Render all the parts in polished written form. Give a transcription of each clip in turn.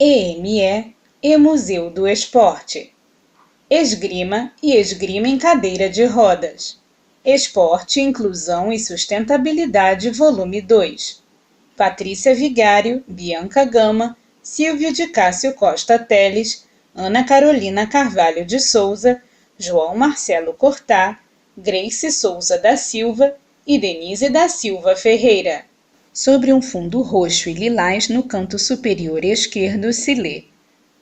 EME e Museu do Esporte. Esgrima e esgrima em cadeira de rodas. Esporte, Inclusão e Sustentabilidade, volume 2. Patrícia Vigário, Bianca Gama, Silvio de Cássio Costa Teles, Ana Carolina Carvalho de Souza, João Marcelo Cortá, Grace Souza da Silva e Denise da Silva Ferreira. Sobre um fundo roxo e lilás no canto superior esquerdo se lê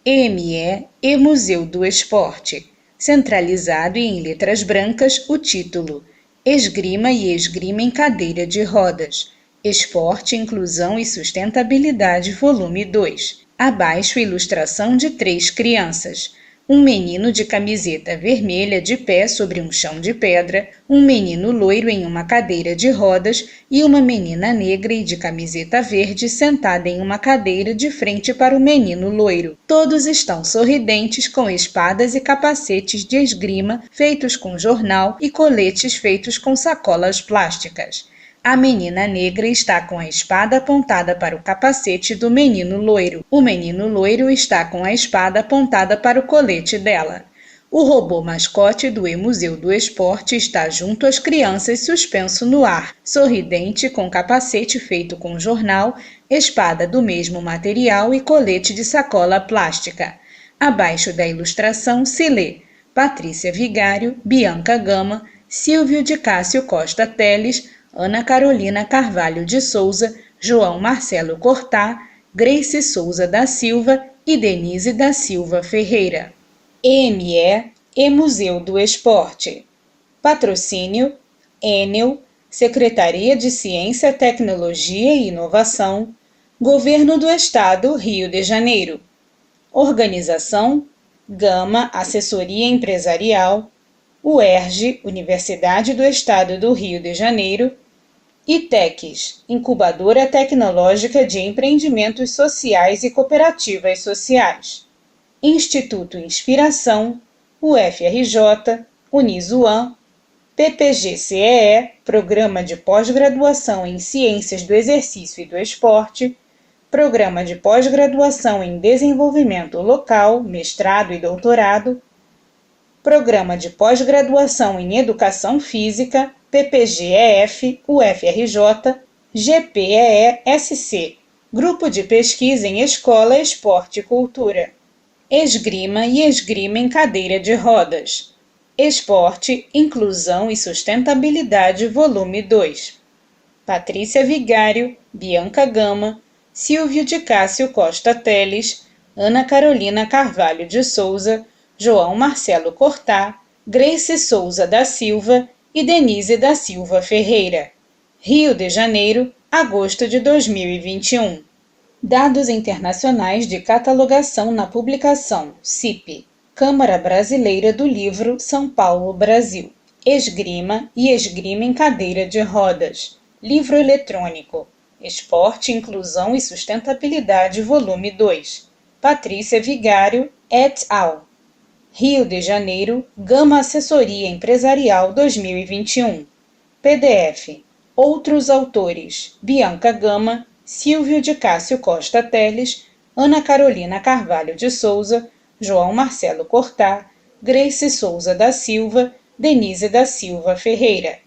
EME e Museu do Esporte. Centralizado e em letras brancas o título Esgrima e esgrima em cadeira de rodas. Esporte, Inclusão e Sustentabilidade, volume 2. Abaixo, ilustração de 3 crianças. Um menino de camiseta vermelha de pé sobre um chão de pedra, um menino loiro em uma cadeira de rodas e uma menina negra e de camiseta verde sentada em uma cadeira de frente para o menino loiro. Todos estão sorridentes com espadas e capacetes de esgrima feitos com jornal e coletes feitos com sacolas plásticas. A menina negra está com a espada apontada para o capacete do menino loiro. O menino loiro está com a espada apontada para o colete dela. O robô mascote do Museu do Esporte está junto às crianças suspenso no ar, sorridente com capacete feito com jornal, espada do mesmo material e colete de sacola plástica. Abaixo da ilustração se lê Patrícia Vigário, Bianca Gama, Silvio de Cássio Costa Teles, Ana Carolina Carvalho de Souza, João Marcelo Cortá, Grace Souza da Silva e Denise da Silva Ferreira. EME e Museu do Esporte. Patrocínio: Enel, Secretaria de Ciência, Tecnologia e Inovação, Governo do Estado, Rio de Janeiro. Organização: Gama Assessoria Empresarial, UERJ, Universidade do Estado do Rio de Janeiro, ITECs, Incubadora Tecnológica de Empreendimentos Sociais e Cooperativas Sociais, Instituto Inspiração, UFRJ, Unisuam, PPG-CEE, Programa de Pós-Graduação em Ciências do Exercício e do Esporte, Programa de Pós-Graduação em Desenvolvimento Local, Mestrado e Doutorado, Programa de Pós-Graduação em Educação Física, PPG-EF, UFRJ, GPEE-SC, Grupo de Pesquisa em Escola, Esporte e Cultura. Esgrima e esgrima em cadeira de rodas. Esporte, Inclusão e Sustentabilidade, volume 2. Patrícia Vigário, Bianca Gama, Silvio de Cássio Costa Teles, Ana Carolina Carvalho de Souza, João Marcelo Cortá, Grace Souza da Silva e Denise da Silva Ferreira. Rio de Janeiro, agosto de 2021. Dados internacionais de catalogação na publicação CIP, Câmara Brasileira do Livro, São Paulo, Brasil. Esgrima e esgrima em cadeira de rodas. Livro eletrônico. Esporte, Inclusão e Sustentabilidade, volume 2. Patrícia Vigário, et al. Rio de Janeiro, Gama Assessoria Empresarial 2021. PDF. Outros autores: Bianca Gama, Silvio de Cássio Costa Teles, Ana Carolina Carvalho de Souza, João Marcelo Cortá, Grace Souza da Silva, Denise da Silva Ferreira.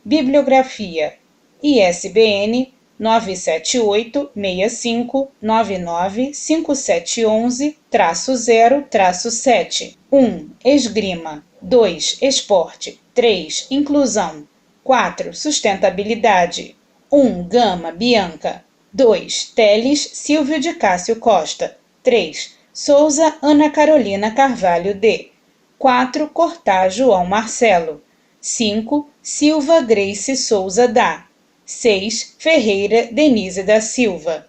Bibliografia: ISBN 978-6599-5711-0-7. 1. Esgrima. 2. Esporte. 3. Inclusão. 4. Sustentabilidade. 1. Gama, Bianca. 2. Teles, Silvio de Cássio Costa. 3. Souza, Ana Carolina Carvalho D. 4. Cortá, João Marcelo. 5. Silva, Grace Souza da. 6. Ferreira, Denise da Silva.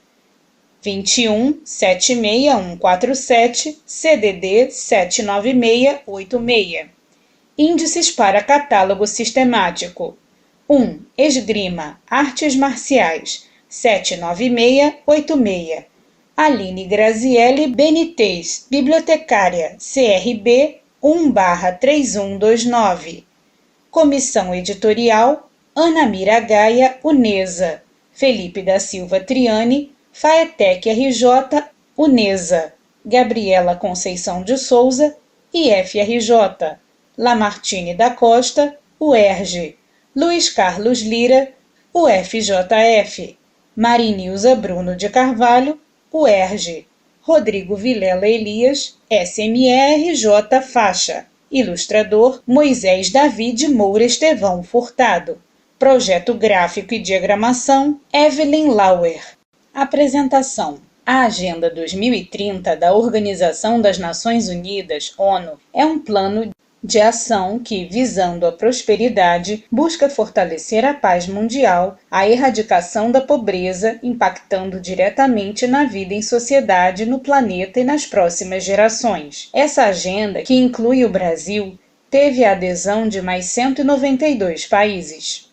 21 76147, CDD 79686. Índices para catálogo sistemático. 1. Esgrima, Artes Marciais, 79686. Aline Graziele Benitez, bibliotecária, CRB 1/3129. Comissão editorial, Ana Mira Gaia, Unesa. Felipe da Silva Triani, Faetec RJ, Unesa, Gabriela Conceição de Souza e FRJ, Lamartine da Costa, UERJ, Luiz Carlos Lira, UFJF, Marinilza Bruno de Carvalho, UERJ, Rodrigo Vilela Elias, SMERJ Faixa, ilustrador Moisés David Moura Estevão Furtado, projeto gráfico e diagramação Evelyn Lauer. Apresentação. A Agenda 2030 da Organização das Nações Unidas, ONU, é um plano de ação que, visando a prosperidade, busca fortalecer a paz mundial, a erradicação da pobreza, impactando diretamente na vida em sociedade, no planeta e nas próximas gerações. Essa agenda, que inclui o Brasil, teve a adesão de mais 192 países.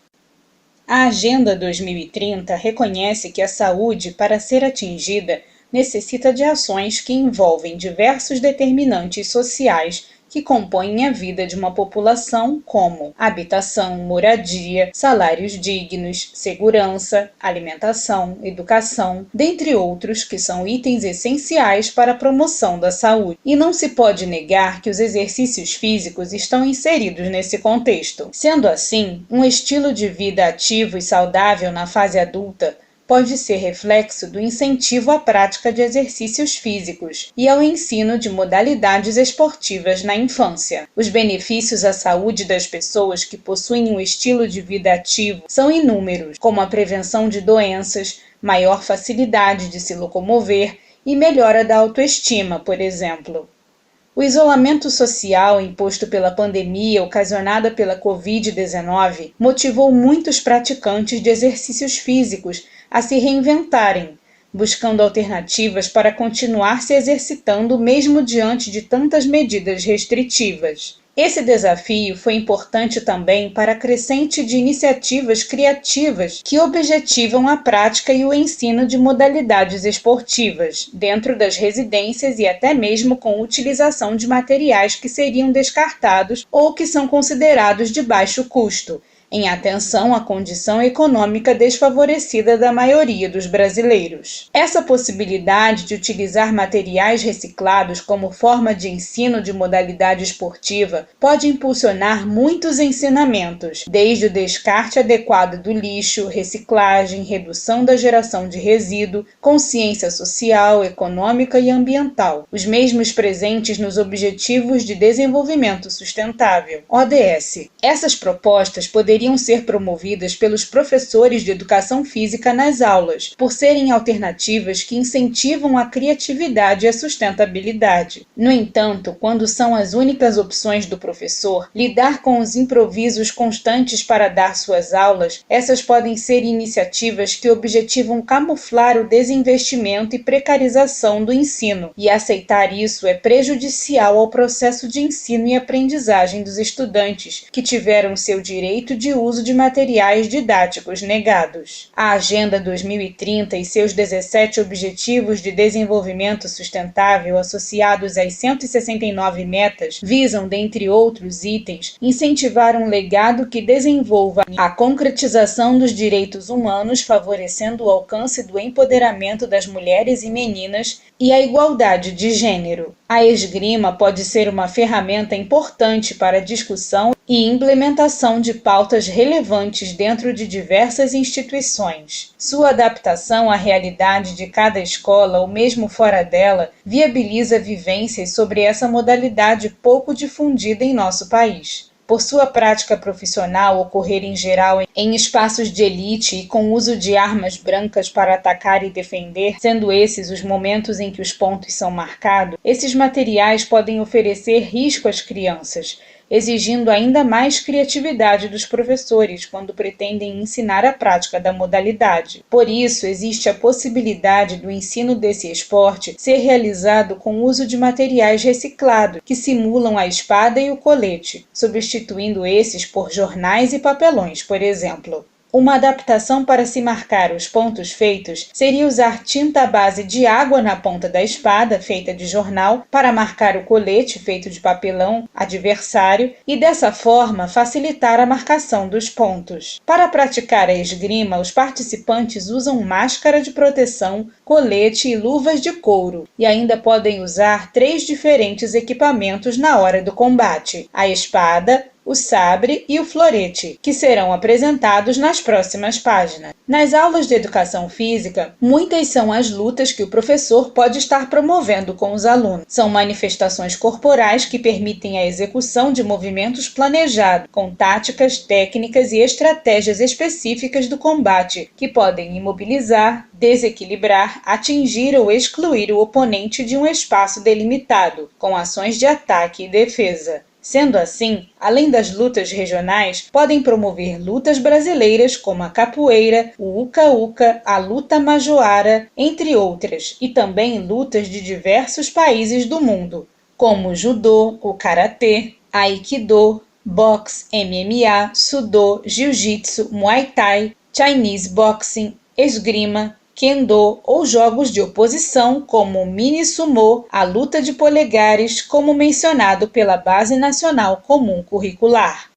A Agenda 2030 reconhece que a saúde, para ser atingida, necessita de ações que envolvem diversos determinantes sociais que compõem a vida de uma população, como habitação, moradia, salários dignos, segurança, alimentação, educação, dentre outros que são itens essenciais para a promoção da saúde. E não se pode negar que os exercícios físicos estão inseridos nesse contexto. Sendo assim, um estilo de vida ativo e saudável na fase adulta pode ser reflexo do incentivo à prática de exercícios físicos e ao ensino de modalidades esportivas na infância. Os benefícios à saúde das pessoas que possuem um estilo de vida ativo são inúmeros, como a prevenção de doenças, maior facilidade de se locomover e melhora da autoestima, por exemplo. O isolamento social imposto pela pandemia ocasionada pela Covid-19 motivou muitos praticantes de exercícios físicos a se reinventarem, buscando alternativas para continuar se exercitando mesmo diante de tantas medidas restritivas. Esse desafio foi importante também para a crescente de iniciativas criativas que objetivam a prática e o ensino de modalidades esportivas, dentro das residências e até mesmo com utilização de materiais que seriam descartados ou que são considerados de baixo custo, em atenção à condição econômica desfavorecida da maioria dos brasileiros. Essa possibilidade de utilizar materiais reciclados como forma de ensino de modalidade esportiva pode impulsionar muitos ensinamentos, desde o descarte adequado do lixo, reciclagem, redução da geração de resíduo, consciência social, econômica e ambiental, os mesmos presentes nos Objetivos de Desenvolvimento Sustentável, ODS. Essas propostas poderiam ser promovidas pelos professores de educação física nas aulas, por serem alternativas que incentivam a criatividade e a sustentabilidade. No entanto, quando são as únicas opções do professor, lidar com os improvisos constantes para dar suas aulas, essas podem ser iniciativas que objetivam camuflar o desinvestimento e precarização do ensino, e aceitar isso é prejudicial ao processo de ensino e aprendizagem dos estudantes, que tiveram seu direito de uso de materiais didáticos negados. A Agenda 2030 e seus 17 Objetivos de Desenvolvimento Sustentável associados às 169 metas visam, dentre outros itens, incentivar um legado que desenvolva a concretização dos direitos humanos, favorecendo o alcance do empoderamento das mulheres e meninas e a igualdade de gênero. A esgrima pode ser uma ferramenta importante para a discussão e implementação de pautas relevantes dentro de diversas instituições. Sua adaptação à realidade de cada escola, ou mesmo fora dela, viabiliza vivências sobre essa modalidade pouco difundida em nosso país. Por sua prática profissional ocorrer em geral em espaços de elite e com uso de armas brancas para atacar e defender, sendo esses os momentos em que os pontos são marcados, esses materiais podem oferecer risco às crianças, exigindo ainda mais criatividade dos professores quando pretendem ensinar a prática da modalidade. Por isso, existe a possibilidade do ensino desse esporte ser realizado com o uso de materiais reciclados, que simulam a espada e o colete, substituindo esses por jornais e papelões, por exemplo. Uma adaptação para se marcar os pontos feitos seria usar tinta à base de água na ponta da espada, feita de jornal, para marcar o colete feito de papelão adversário e, dessa forma, facilitar a marcação dos pontos. Para praticar a esgrima, os participantes usam máscara de proteção, colete e luvas de couro, e ainda podem usar 3 diferentes equipamentos na hora do combate: a espada, o sabre e o florete, que serão apresentados nas próximas páginas. Nas aulas de educação física, muitas são as lutas que o professor pode estar promovendo com os alunos. São manifestações corporais que permitem a execução de movimentos planejados, com táticas, técnicas e estratégias específicas do combate, que podem imobilizar, desequilibrar, atingir ou excluir o oponente de um espaço delimitado, com ações de ataque e defesa. Sendo assim, além das lutas regionais, podem promover lutas brasileiras como a capoeira, o uca-uca, a luta majoara, entre outras, e também lutas de diversos países do mundo, como o judô, o karatê, aikido, boxe, MMA, sudô, jiu-jitsu, muay thai, chinese boxing, esgrima, kendo ou jogos de oposição como o mini sumô, a luta de polegares, como mencionado pela Base Nacional Comum Curricular.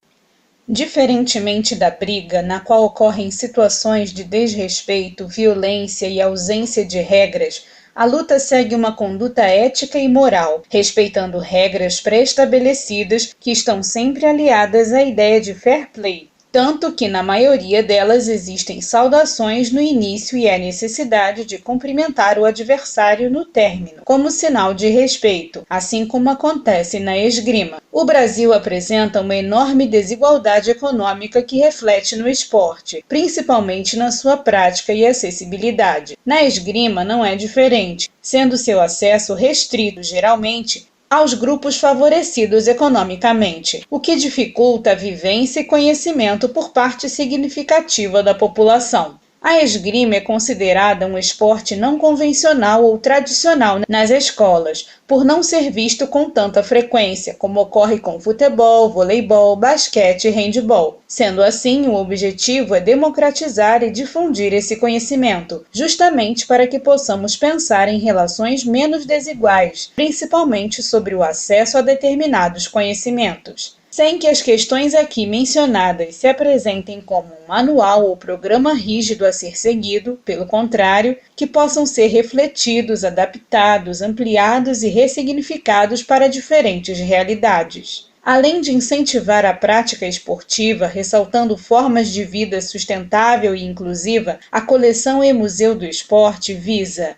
Diferentemente da briga, na qual ocorrem situações de desrespeito, violência e ausência de regras, a luta segue uma conduta ética e moral, respeitando regras pré-estabelecidas que estão sempre aliadas à ideia de fair play. Tanto que na maioria delas existem saudações no início e a necessidade de cumprimentar o adversário no término, como sinal de respeito, assim como acontece na esgrima. O Brasil apresenta uma enorme desigualdade econômica que reflete no esporte, principalmente na sua prática e acessibilidade. Na esgrima não é diferente, sendo seu acesso restrito, geralmente, aos grupos favorecidos economicamente, o que dificulta a vivência e conhecimento por parte significativa da população. A esgrima é considerada um esporte não convencional ou tradicional nas escolas, por não ser visto com tanta frequência, como ocorre com futebol, voleibol, basquete e handebol. Sendo assim, o objetivo é democratizar e difundir esse conhecimento, justamente para que possamos pensar em relações menos desiguais, principalmente sobre o acesso a determinados conhecimentos. Sem que as questões aqui mencionadas se apresentem como um manual ou programa rígido a ser seguido, pelo contrário, que possam ser refletidos, adaptados, ampliados e ressignificados para diferentes realidades. Além de incentivar a prática esportiva, ressaltando formas de vida sustentável e inclusiva, a coleção E Museu do Esporte visa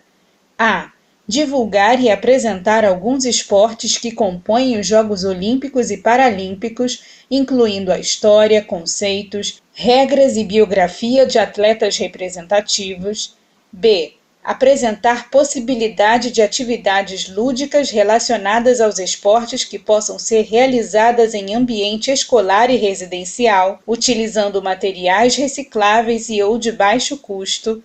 a divulgar e apresentar alguns esportes que compõem os Jogos Olímpicos e Paralímpicos, incluindo a história, conceitos, regras e biografia de atletas representativos. B. Apresentar possibilidade de atividades lúdicas relacionadas aos esportes que possam ser realizadas em ambiente escolar e residencial, utilizando materiais recicláveis e ou de baixo custo.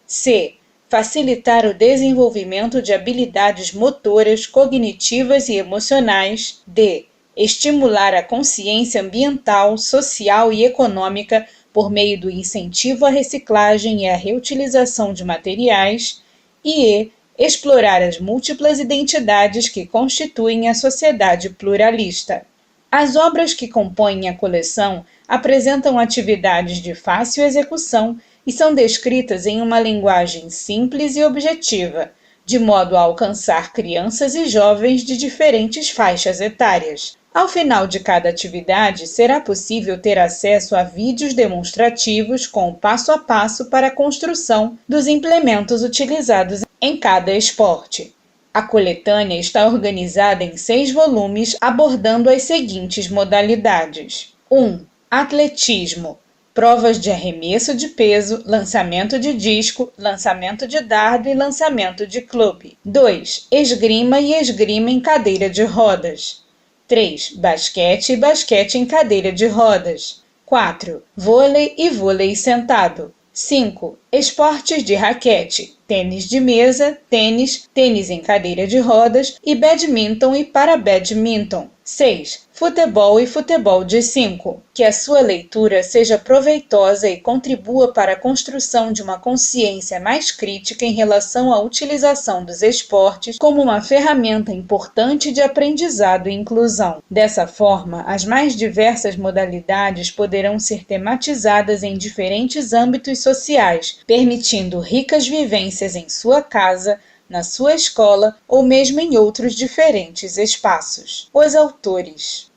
C. Facilitar o desenvolvimento de habilidades motoras, cognitivas e emocionais. D. Estimular a consciência ambiental, social e econômica por meio do incentivo à reciclagem e à reutilização de materiais. E E. Explorar as múltiplas identidades que constituem a sociedade pluralista. As obras que compõem a coleção apresentam atividades de fácil execução e são descritas em uma linguagem simples e objetiva, de modo a alcançar crianças e jovens de diferentes faixas etárias. Ao final de cada atividade, será possível ter acesso a vídeos demonstrativos com o passo a passo para a construção dos implementos utilizados em cada esporte. A coletânea está organizada em 6 volumes, abordando as seguintes modalidades. 1. Atletismo. Provas de arremesso de peso, lançamento de disco, lançamento de dardo e lançamento de clube. 2. Esgrima e esgrima em cadeira de rodas. 3. Basquete e basquete em cadeira de rodas. 4. Vôlei e vôlei sentado. 5. Esportes de raquete, tênis de mesa, tênis em cadeira de rodas e badminton e para-badminton. 6. Futebol e Futebol de 5. Que a sua leitura seja proveitosa e contribua para a construção de uma consciência mais crítica em relação à utilização dos esportes como uma ferramenta importante de aprendizado e inclusão. Dessa forma, as mais diversas modalidades poderão ser tematizadas em diferentes âmbitos sociais, permitindo ricas vivências em sua casa, na sua escola ou mesmo em outros diferentes espaços. Os autores.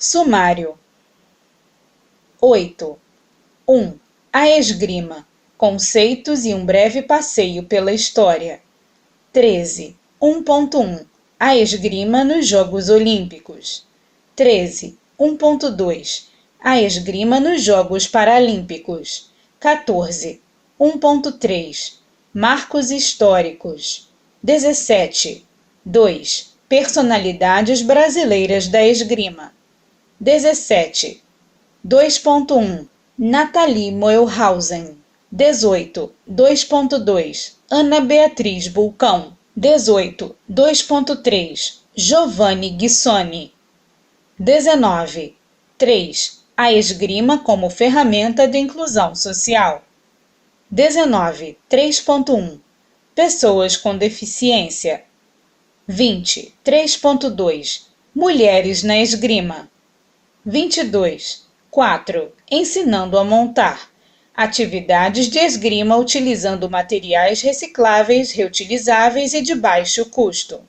Sumário. 8. 1. A esgrima. Conceitos e um breve passeio pela história. 13. 1.1. A esgrima nos Jogos Olímpicos. 13. 1.2. A esgrima nos Jogos Paralímpicos. 14. 1.3. Marcos históricos. 17. 2. Personalidades brasileiras da esgrima. 17. 2.1. Nathalie Moellhausen. 18. 2.2. Ana Beatriz Bulcão. 18. 2.3. Giovanni Guissoni. 19. 3. A esgrima como ferramenta de inclusão social. 19. 3.1. Pessoas com deficiência. 20. 3.2. Mulheres na esgrima. 22. 4. Ensinando a montar. Atividades de esgrima utilizando materiais recicláveis, reutilizáveis e de baixo custo.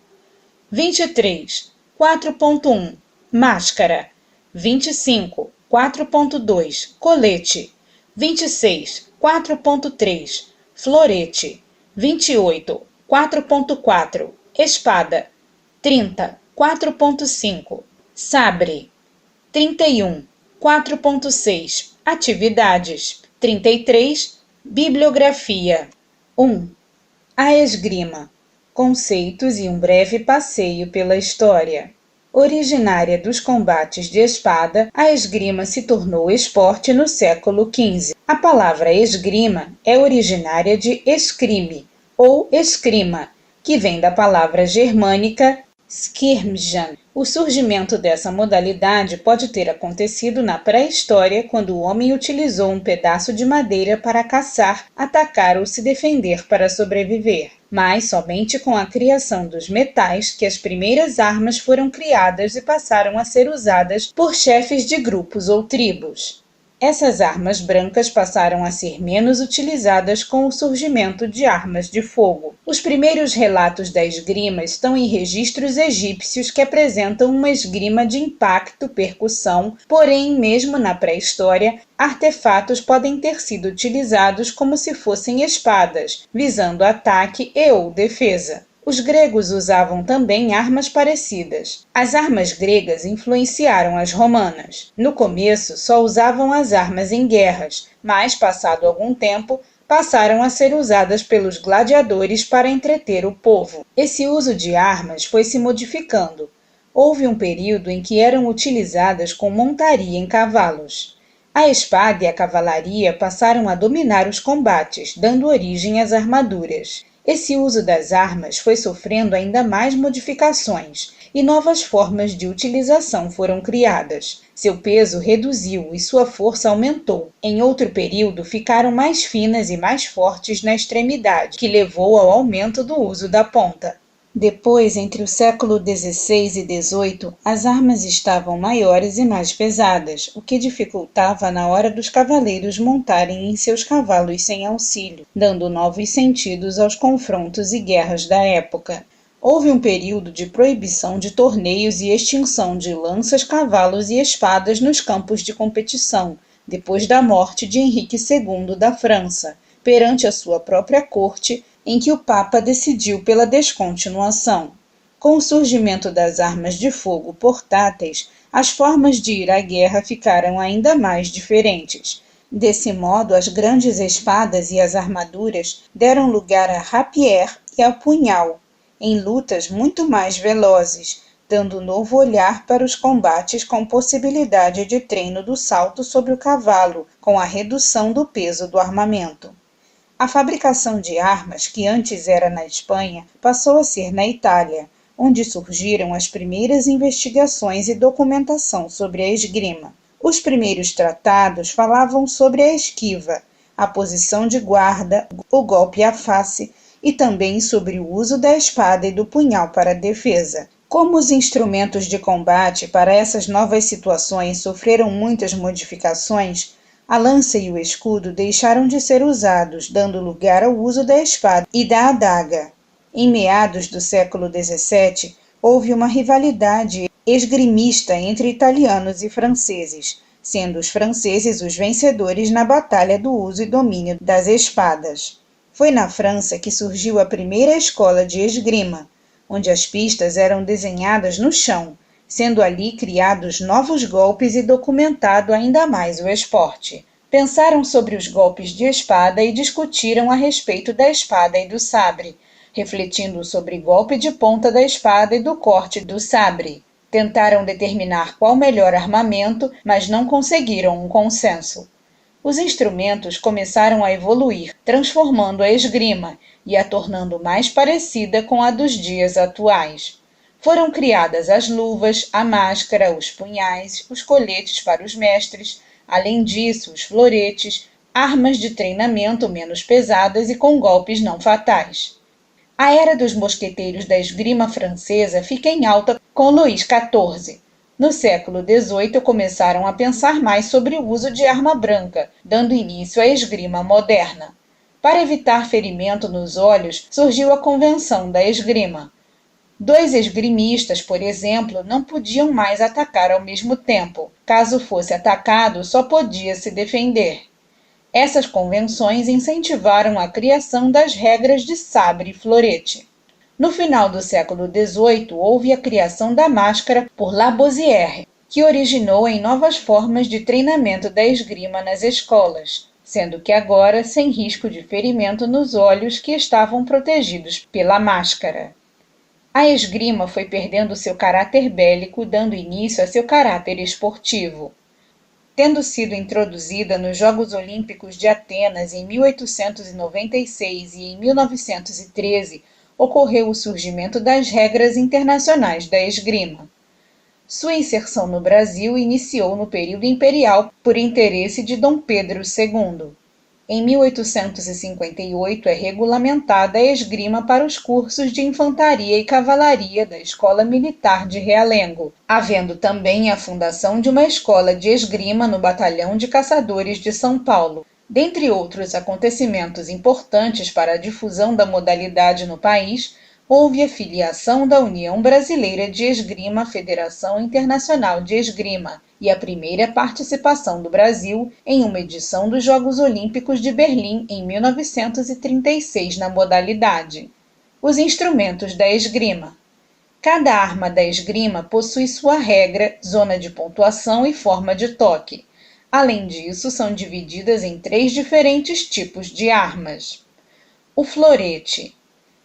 23. 4.1. Máscara. 25. 4.2. Colete. 26. 4.3. Florete. 28. 4.4. Espada. 30. 4.5. Sabre. 31. 4.6. Atividades. 33. Bibliografia. 1. A esgrima. Conceitos e um breve passeio pela história. Originária dos combates de espada, a esgrima se tornou esporte no século XV. A palavra esgrima é originária de eskrime, ou escrima, que vem da palavra germânica skirmjan. O surgimento dessa modalidade pode ter acontecido na pré-história, quando o homem utilizou um pedaço de madeira para caçar, atacar ou se defender para sobreviver. Mas somente com a criação dos metais que as primeiras armas foram criadas e passaram a ser usadas por chefes de grupos ou tribos. Essas armas brancas passaram a ser menos utilizadas com o surgimento de armas de fogo. Os primeiros relatos da esgrima estão em registros egípcios que apresentam uma esgrima de impacto, percussão, porém, mesmo na pré-história, artefatos podem ter sido utilizados como se fossem espadas, visando ataque e ou defesa. Os gregos usavam também armas parecidas. As armas gregas influenciaram as romanas. No começo, só usavam as armas em guerras, mas, passado algum tempo, passaram a ser usadas pelos gladiadores para entreter o povo. Esse uso de armas foi se modificando. Houve um período em que eram utilizadas com montaria em cavalos. A espada e a cavalaria passaram a dominar os combates, dando origem às armaduras. Esse uso das armas foi sofrendo ainda mais modificações e novas formas de utilização foram criadas. Seu peso reduziu e sua força aumentou. Em outro período, ficaram mais finas e mais fortes na extremidade, que levou ao aumento do uso da ponta. Depois, entre o século XVI e XVIII, as armas estavam maiores e mais pesadas, o que dificultava na hora dos cavaleiros montarem em seus cavalos sem auxílio, dando novos sentidos aos confrontos e guerras da época. Houve um período de proibição de torneios e extinção de lanças, cavalos e espadas nos campos de competição, depois da morte de Henrique II da França, perante a sua própria corte, em que o Papa decidiu pela descontinuação. Com o surgimento das armas de fogo portáteis, as formas de ir à guerra ficaram ainda mais diferentes. Desse modo, as grandes espadas e as armaduras deram lugar a rapier e ao punhal, em lutas muito mais velozes, dando novo olhar para os combates com possibilidade de treino do salto sobre o cavalo, com a redução do peso do armamento. A fabricação de armas, que antes era na Espanha, passou a ser na Itália, onde surgiram as primeiras investigações e documentação sobre a esgrima. Os primeiros tratados falavam sobre a esquiva, a posição de guarda, o golpe à face e também sobre o uso da espada e do punhal para a defesa. Como os instrumentos de combate para essas novas situações sofreram muitas modificações, a lança e o escudo deixaram de ser usados, dando lugar ao uso da espada e da adaga. Em meados do século XVII, houve uma rivalidade esgrimista entre italianos e franceses, sendo os franceses os vencedores na batalha do uso e domínio das espadas. Foi na França que surgiu a primeira escola de esgrima, onde as pistas eram desenhadas no chão, sendo ali criados novos golpes e documentado ainda mais o esporte. Pensaram sobre os golpes de espada e discutiram a respeito da espada e do sabre, refletindo sobre o golpe de ponta da espada e do corte do sabre. Tentaram determinar qual melhor armamento, mas não conseguiram um consenso. Os instrumentos começaram a evoluir, transformando a esgrima e a tornando mais parecida com a dos dias atuais. Foram criadas as luvas, a máscara, os punhais, os coletes para os mestres, além disso, os floretes, armas de treinamento menos pesadas e com golpes não fatais. A era dos mosqueteiros da esgrima francesa fica em alta com Luís XIV. No século XVIII começaram a pensar mais sobre o uso de arma branca, dando início à esgrima moderna. Para evitar ferimento nos olhos, surgiu a Convenção da Esgrima. 2 esgrimistas, por exemplo, não podiam mais atacar ao mesmo tempo. Caso fosse atacado, só podia se defender. Essas convenções incentivaram a criação das regras de sabre e florete. No final do século XVIII, houve a criação da máscara por Lavoisier, que originou em novas formas de treinamento da esgrima nas escolas, sendo que agora sem risco de ferimento nos olhos que estavam protegidos pela máscara. A esgrima foi perdendo seu caráter bélico, dando início a seu caráter esportivo. Tendo sido introduzida nos Jogos Olímpicos de Atenas em 1896 e em 1913, ocorreu o surgimento das regras internacionais da esgrima. Sua inserção no Brasil iniciou no período imperial por interesse de Dom Pedro II. Em 1858 é regulamentada a esgrima para os cursos de infantaria e cavalaria da Escola Militar de Realengo, havendo também a fundação de uma escola de esgrima no Batalhão de Caçadores de São Paulo. Dentre outros acontecimentos importantes para a difusão da modalidade no país, houve a filiação da União Brasileira de Esgrima à Federação Internacional de Esgrima e a primeira participação do Brasil em uma edição dos Jogos Olímpicos de Berlim em 1936 na modalidade. Os instrumentos da esgrima. Cada arma da esgrima possui sua regra, zona de pontuação e forma de toque. Além disso, são divididas em 3 diferentes tipos de armas. O florete.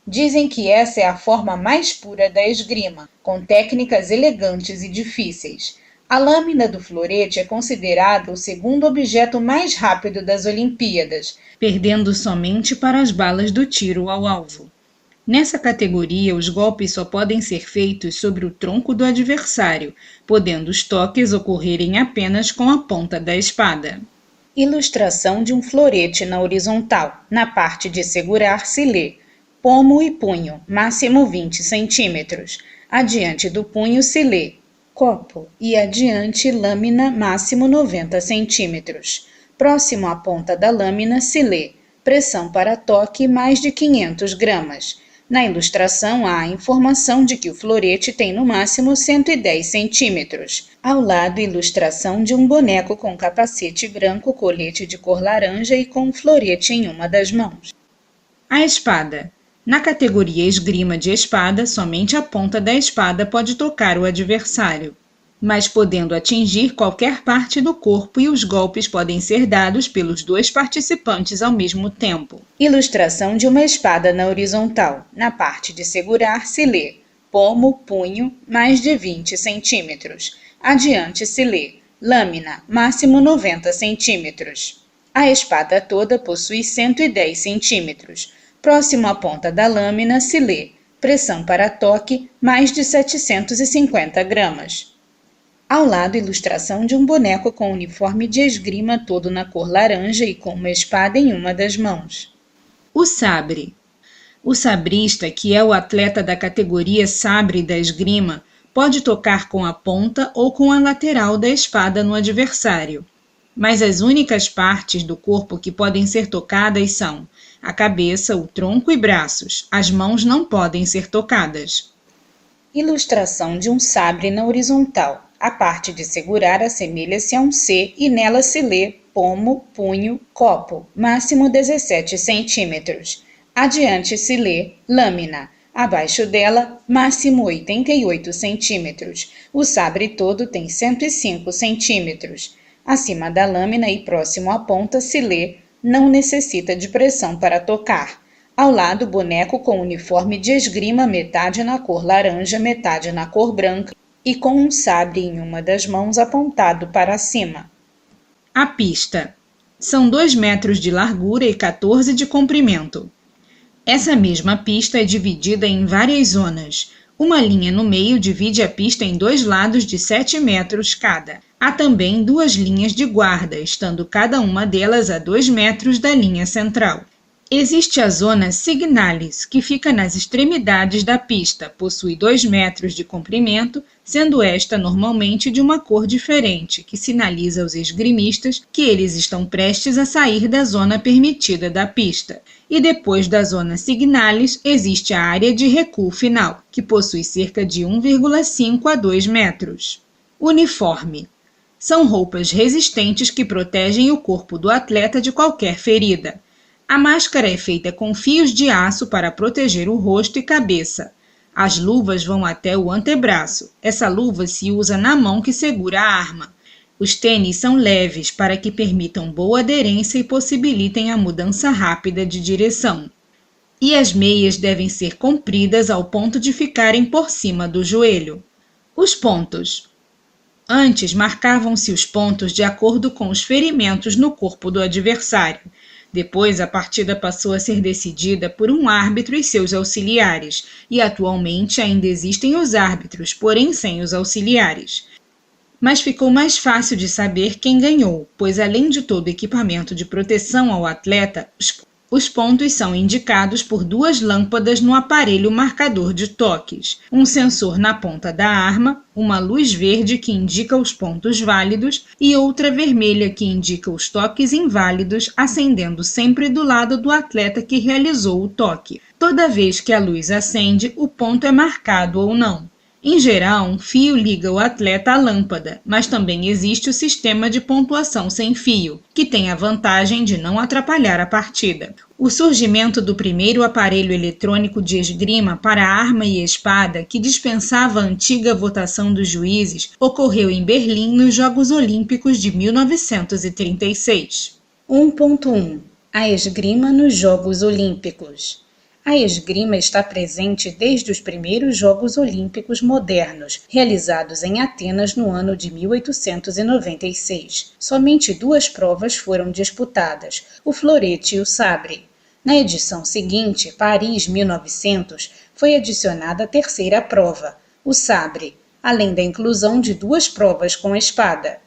Dizem que essa é a forma mais pura da esgrima, com técnicas elegantes e difíceis. A lâmina do florete é considerada o segundo objeto mais rápido das Olimpíadas, perdendo somente para as balas do tiro ao alvo. Nessa categoria, os golpes só podem ser feitos sobre o tronco do adversário, podendo os toques ocorrerem apenas com a ponta da espada. Ilustração de um florete na horizontal. Na parte de segurar se lê pomo e punho, máximo 20 cm. Adiante do punho se lê copo e adiante lâmina, máximo 90 cm. Próximo à ponta da lâmina se lê pressão para toque mais de 500 gramas. Na ilustração há a informação de que o florete tem no máximo 110 centímetros. Ao lado, ilustração de um boneco com capacete branco, colete de cor laranja e com um florete em uma das mãos. A espada. Na categoria esgrima de espada, somente a ponta da espada pode tocar o adversário, mas podendo atingir qualquer parte do corpo e os golpes podem ser dados pelos 2 participantes ao mesmo tempo. Ilustração de uma espada na horizontal. Na parte de segurar se lê pomo, punho, mais de 20 centímetros. Adiante se lê lâmina, máximo 90 centímetros. A espada toda possui 110 centímetros. Próximo à ponta da lâmina se lê Pressão para toque, mais de 750 gramas. Ao lado, ilustração de um boneco com uniforme de esgrima todo na cor laranja e com uma espada em uma das mãos. O sabre. O sabrista, que é o atleta da categoria sabre da esgrima, pode tocar com a ponta ou com a lateral da espada no adversário. Mas as únicas partes do corpo que podem ser tocadas são a cabeça, o tronco e braços. As mãos não podem ser tocadas. Ilustração de um sabre na horizontal. A parte de segurar assemelha-se a um C e nela se lê pomo, punho, copo, máximo 17 centímetros. Adiante se lê lâmina. Abaixo dela, máximo 88 centímetros. O sabre todo tem 105 centímetros. Acima da lâmina e próximo à ponta se lê não necessita de pressão para tocar. Ao lado, boneco com uniforme de esgrima, metade na cor laranja, metade na cor branca e com um sabre em uma das mãos apontado para cima. A pista. São 2 metros de largura e 14 de comprimento. Essa mesma pista é dividida em várias zonas. Uma linha no meio divide a pista em 2 lados de 7 metros cada. Há também 2 linhas de guarda, estando cada uma delas a 2 metros da linha central. Existe a zona signalis, que fica nas extremidades da pista, possui 2 metros de comprimento, sendo esta normalmente de uma cor diferente, que sinaliza aos esgrimistas que eles estão prestes a sair da zona permitida da pista. E depois da zona signalis existe a área de recuo final, que possui cerca de 1,5 a 2 metros. Uniforme. São roupas resistentes que protegem o corpo do atleta de qualquer ferida. A máscara é feita com fios de aço para proteger o rosto e cabeça. As luvas vão até o antebraço. Essa luva se usa na mão que segura a arma. Os tênis são leves para que permitam boa aderência e possibilitem a mudança rápida de direção. E as meias devem ser compridas ao ponto de ficarem por cima do joelho. Os pontos. Antes, marcavam-se os pontos de acordo com os ferimentos no corpo do adversário. Depois, a partida passou a ser decidida por um árbitro e seus auxiliares, e atualmente ainda existem os árbitros, porém sem os auxiliares. Mas ficou mais fácil de saber quem ganhou, pois além de todo o equipamento de proteção ao atleta, os pontos são indicados por 2 lâmpadas no aparelho marcador de toques, um sensor na ponta da arma, uma luz verde que indica os pontos válidos e outra vermelha que indica os toques inválidos, acendendo sempre do lado do atleta que realizou o toque. Toda vez que a luz acende, o ponto é marcado ou não. Em geral, um fio liga o atleta à lâmpada, mas também existe o sistema de pontuação sem fio, que tem a vantagem de não atrapalhar a partida. O surgimento do primeiro aparelho eletrônico de esgrima para arma e espada, que dispensava a antiga votação dos juízes, ocorreu em Berlim nos Jogos Olímpicos de 1936. 1.1. A esgrima nos Jogos Olímpicos. A esgrima está presente desde os primeiros Jogos Olímpicos modernos, realizados em Atenas no ano de 1896. Somente 2 provas foram disputadas, o florete e o sabre. Na edição seguinte, Paris 1900, foi adicionada a 3ª prova, o sabre, além da inclusão de 2 provas com espada.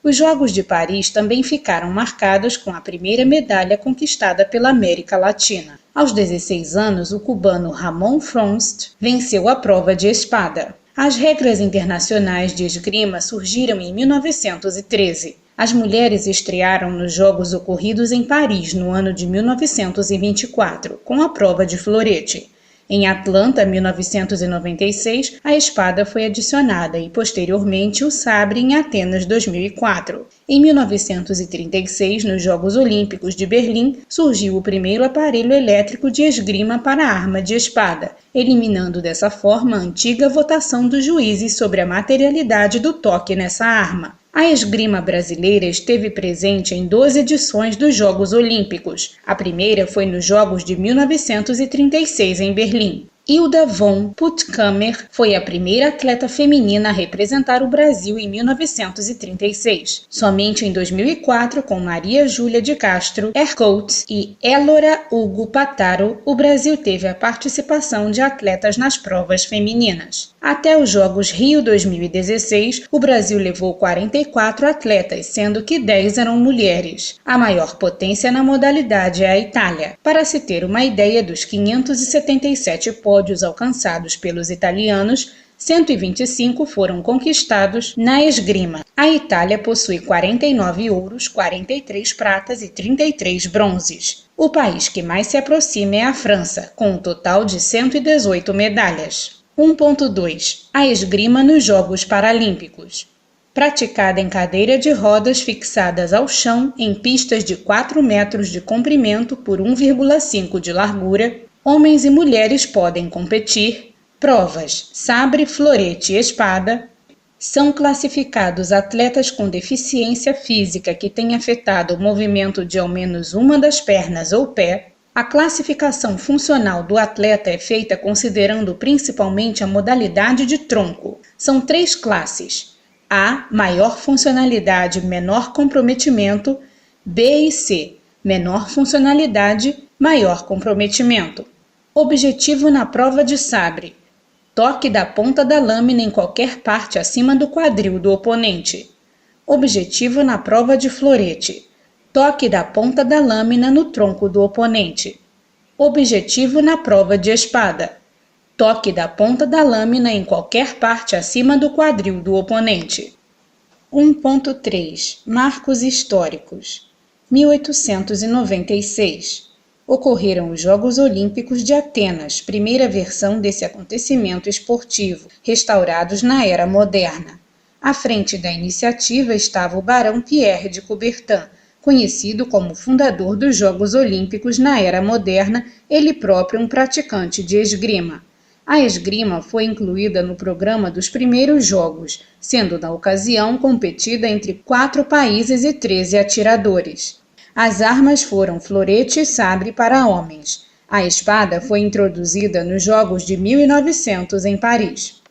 Os Jogos de Paris também ficaram marcados com a primeira medalha conquistada pela América Latina. Aos 16 anos, o cubano Ramon Fronst venceu a prova de espada. As regras internacionais de esgrima surgiram em 1913. As mulheres estrearam nos Jogos ocorridos em Paris no ano de 1924, com a prova de florete. Em Atlanta, 1996, a espada foi adicionada e, posteriormente, o sabre em Atenas, 2004. Em 1936, nos Jogos Olímpicos de Berlim, surgiu o primeiro aparelho elétrico de esgrima para arma de espada, eliminando dessa forma a antiga votação dos juízes sobre a materialidade do toque nessa arma. A esgrima brasileira esteve presente em 12 edições dos Jogos Olímpicos. A primeira foi nos Jogos de 1936 em Berlim. Hilda von Puttkamer foi a primeira atleta feminina a representar o Brasil em 1936. Somente em 2004, com Maria Júlia de Castro Ercout e Elora Hugo Pataro, o Brasil teve a participação de atletas nas provas femininas. Até os Jogos Rio 2016, o Brasil levou 44 atletas, sendo que 10 eram mulheres. A maior potência na modalidade é a Itália. Para se ter uma ideia dos 577 pódios alcançados pelos italianos, 125 foram conquistados na esgrima. A Itália possui 49 ouros, 43 pratas e 33 bronzes. O país que mais se aproxima é a França, com um total de 118 medalhas. 1.2. A esgrima nos Jogos Paralímpicos. Praticada em cadeira de rodas fixadas ao chão em pistas de 4 metros de comprimento por 1,5 de largura, homens e mulheres podem competir. Provas: sabre, florete e espada. São classificados atletas com deficiência física que tenha afetado o movimento de ao menos uma das pernas ou pé. A classificação funcional do atleta é feita considerando principalmente a modalidade de tronco. São 3 classes: A, maior funcionalidade, menor comprometimento; B e C, menor funcionalidade, maior comprometimento. Objetivo na prova de sabre: toque da ponta da lâmina em qualquer parte acima do quadril do oponente. Objetivo na prova de florete: toque da ponta da lâmina no tronco do oponente. Objetivo na prova de espada: toque da ponta da lâmina em qualquer parte acima do quadril do oponente. 1.3 Marcos históricos. 1896. Ocorreram os Jogos Olímpicos de Atenas, primeira versão desse acontecimento esportivo, restaurados na Era Moderna. À frente da iniciativa estava o barão Pierre de Coubertin, conhecido como fundador dos Jogos Olímpicos na Era Moderna, ele próprio um praticante de esgrima. A esgrima foi incluída no programa dos primeiros Jogos, sendo na ocasião competida entre 4 países e 13 atiradores. As armas foram florete e sabre para homens. A espada foi introduzida nos Jogos de 1900 em Paris.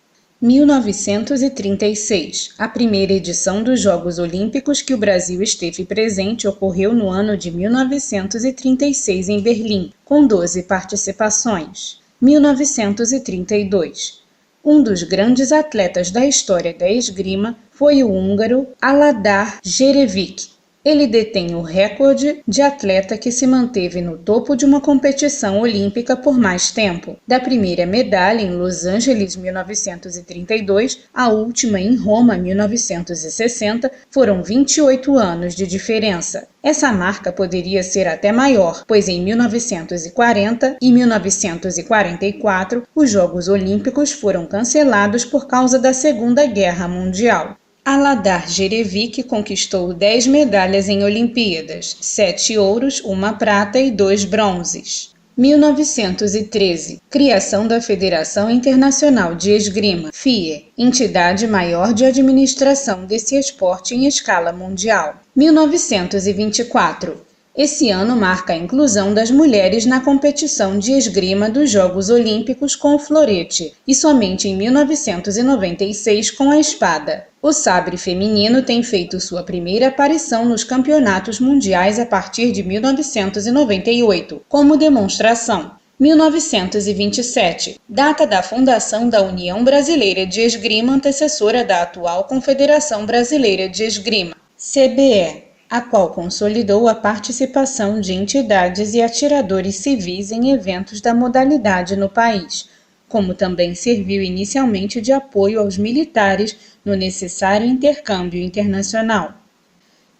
1936. A primeira edição dos Jogos Olímpicos que o Brasil esteve presente ocorreu no ano de 1936 em Berlim, com 12 participações. 1932. Um dos grandes atletas da história da esgrima foi o húngaro Aladar Jerevich. Ele detém o recorde de atleta que se manteve no topo de uma competição olímpica por mais tempo. Da primeira medalha em Los Angeles, 1932, à última em Roma, 1960, foram 28 anos de diferença. Essa marca poderia ser até maior, pois em 1940 e 1944 os Jogos Olímpicos foram cancelados por causa da Segunda Guerra Mundial. Aladar Jerevich conquistou 10 medalhas em Olimpíadas, 7 ouros, 1 prata e 2 bronzes. 1913. Criação da Federação Internacional de Esgrima, FIE, entidade maior de administração desse esporte em escala mundial. 1924. Esse ano marca a inclusão das mulheres na competição de esgrima dos Jogos Olímpicos com o florete, e somente em 1996 com a espada. O sabre feminino tem feito sua primeira aparição nos campeonatos mundiais a partir de 1998, como demonstração. 1927, data da fundação da União Brasileira de Esgrima, antecessora da atual Confederação Brasileira de Esgrima, CBE, a qual consolidou a participação de entidades e atiradores civis em eventos da modalidade no país, como também serviu inicialmente de apoio aos militares no necessário intercâmbio internacional.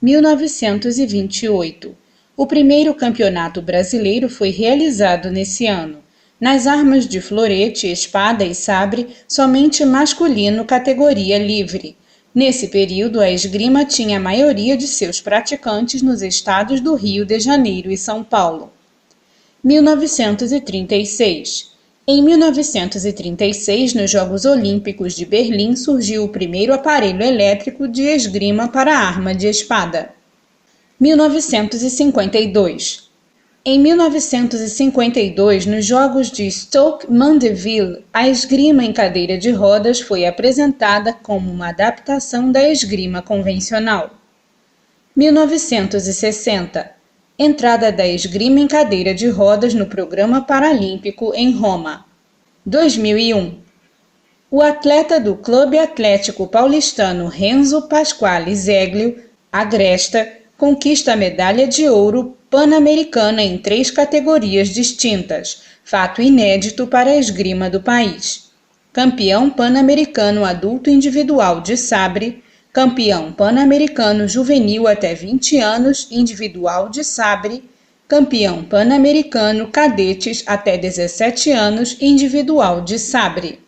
1928. O primeiro campeonato brasileiro foi realizado nesse ano. Nas armas de florete, espada e sabre, somente masculino categoria livre. Nesse período, a esgrima tinha a maioria de seus praticantes nos estados do Rio de Janeiro e São Paulo. 1936. Em 1936, nos Jogos Olímpicos de Berlim, surgiu o primeiro aparelho elétrico de esgrima para a arma de espada. 1952. Em 1952, nos Jogos de Stoke Mandeville, a esgrima em cadeira de rodas foi apresentada como uma adaptação da esgrima convencional. 1960. Entrada da esgrima em cadeira de rodas no Programa Paralímpico em Roma. 2001. O atleta do Clube Atlético Paulistano Renzo Pasquale Zeglio, agresta, conquista a medalha de ouro pan-americana em 3 categorias distintas, fato inédito para a esgrima do país. Campeão pan-americano adulto individual de sabre, campeão pan-americano juvenil até 20 anos individual de sabre, campeão pan-americano cadetes até 17 anos individual de sabre.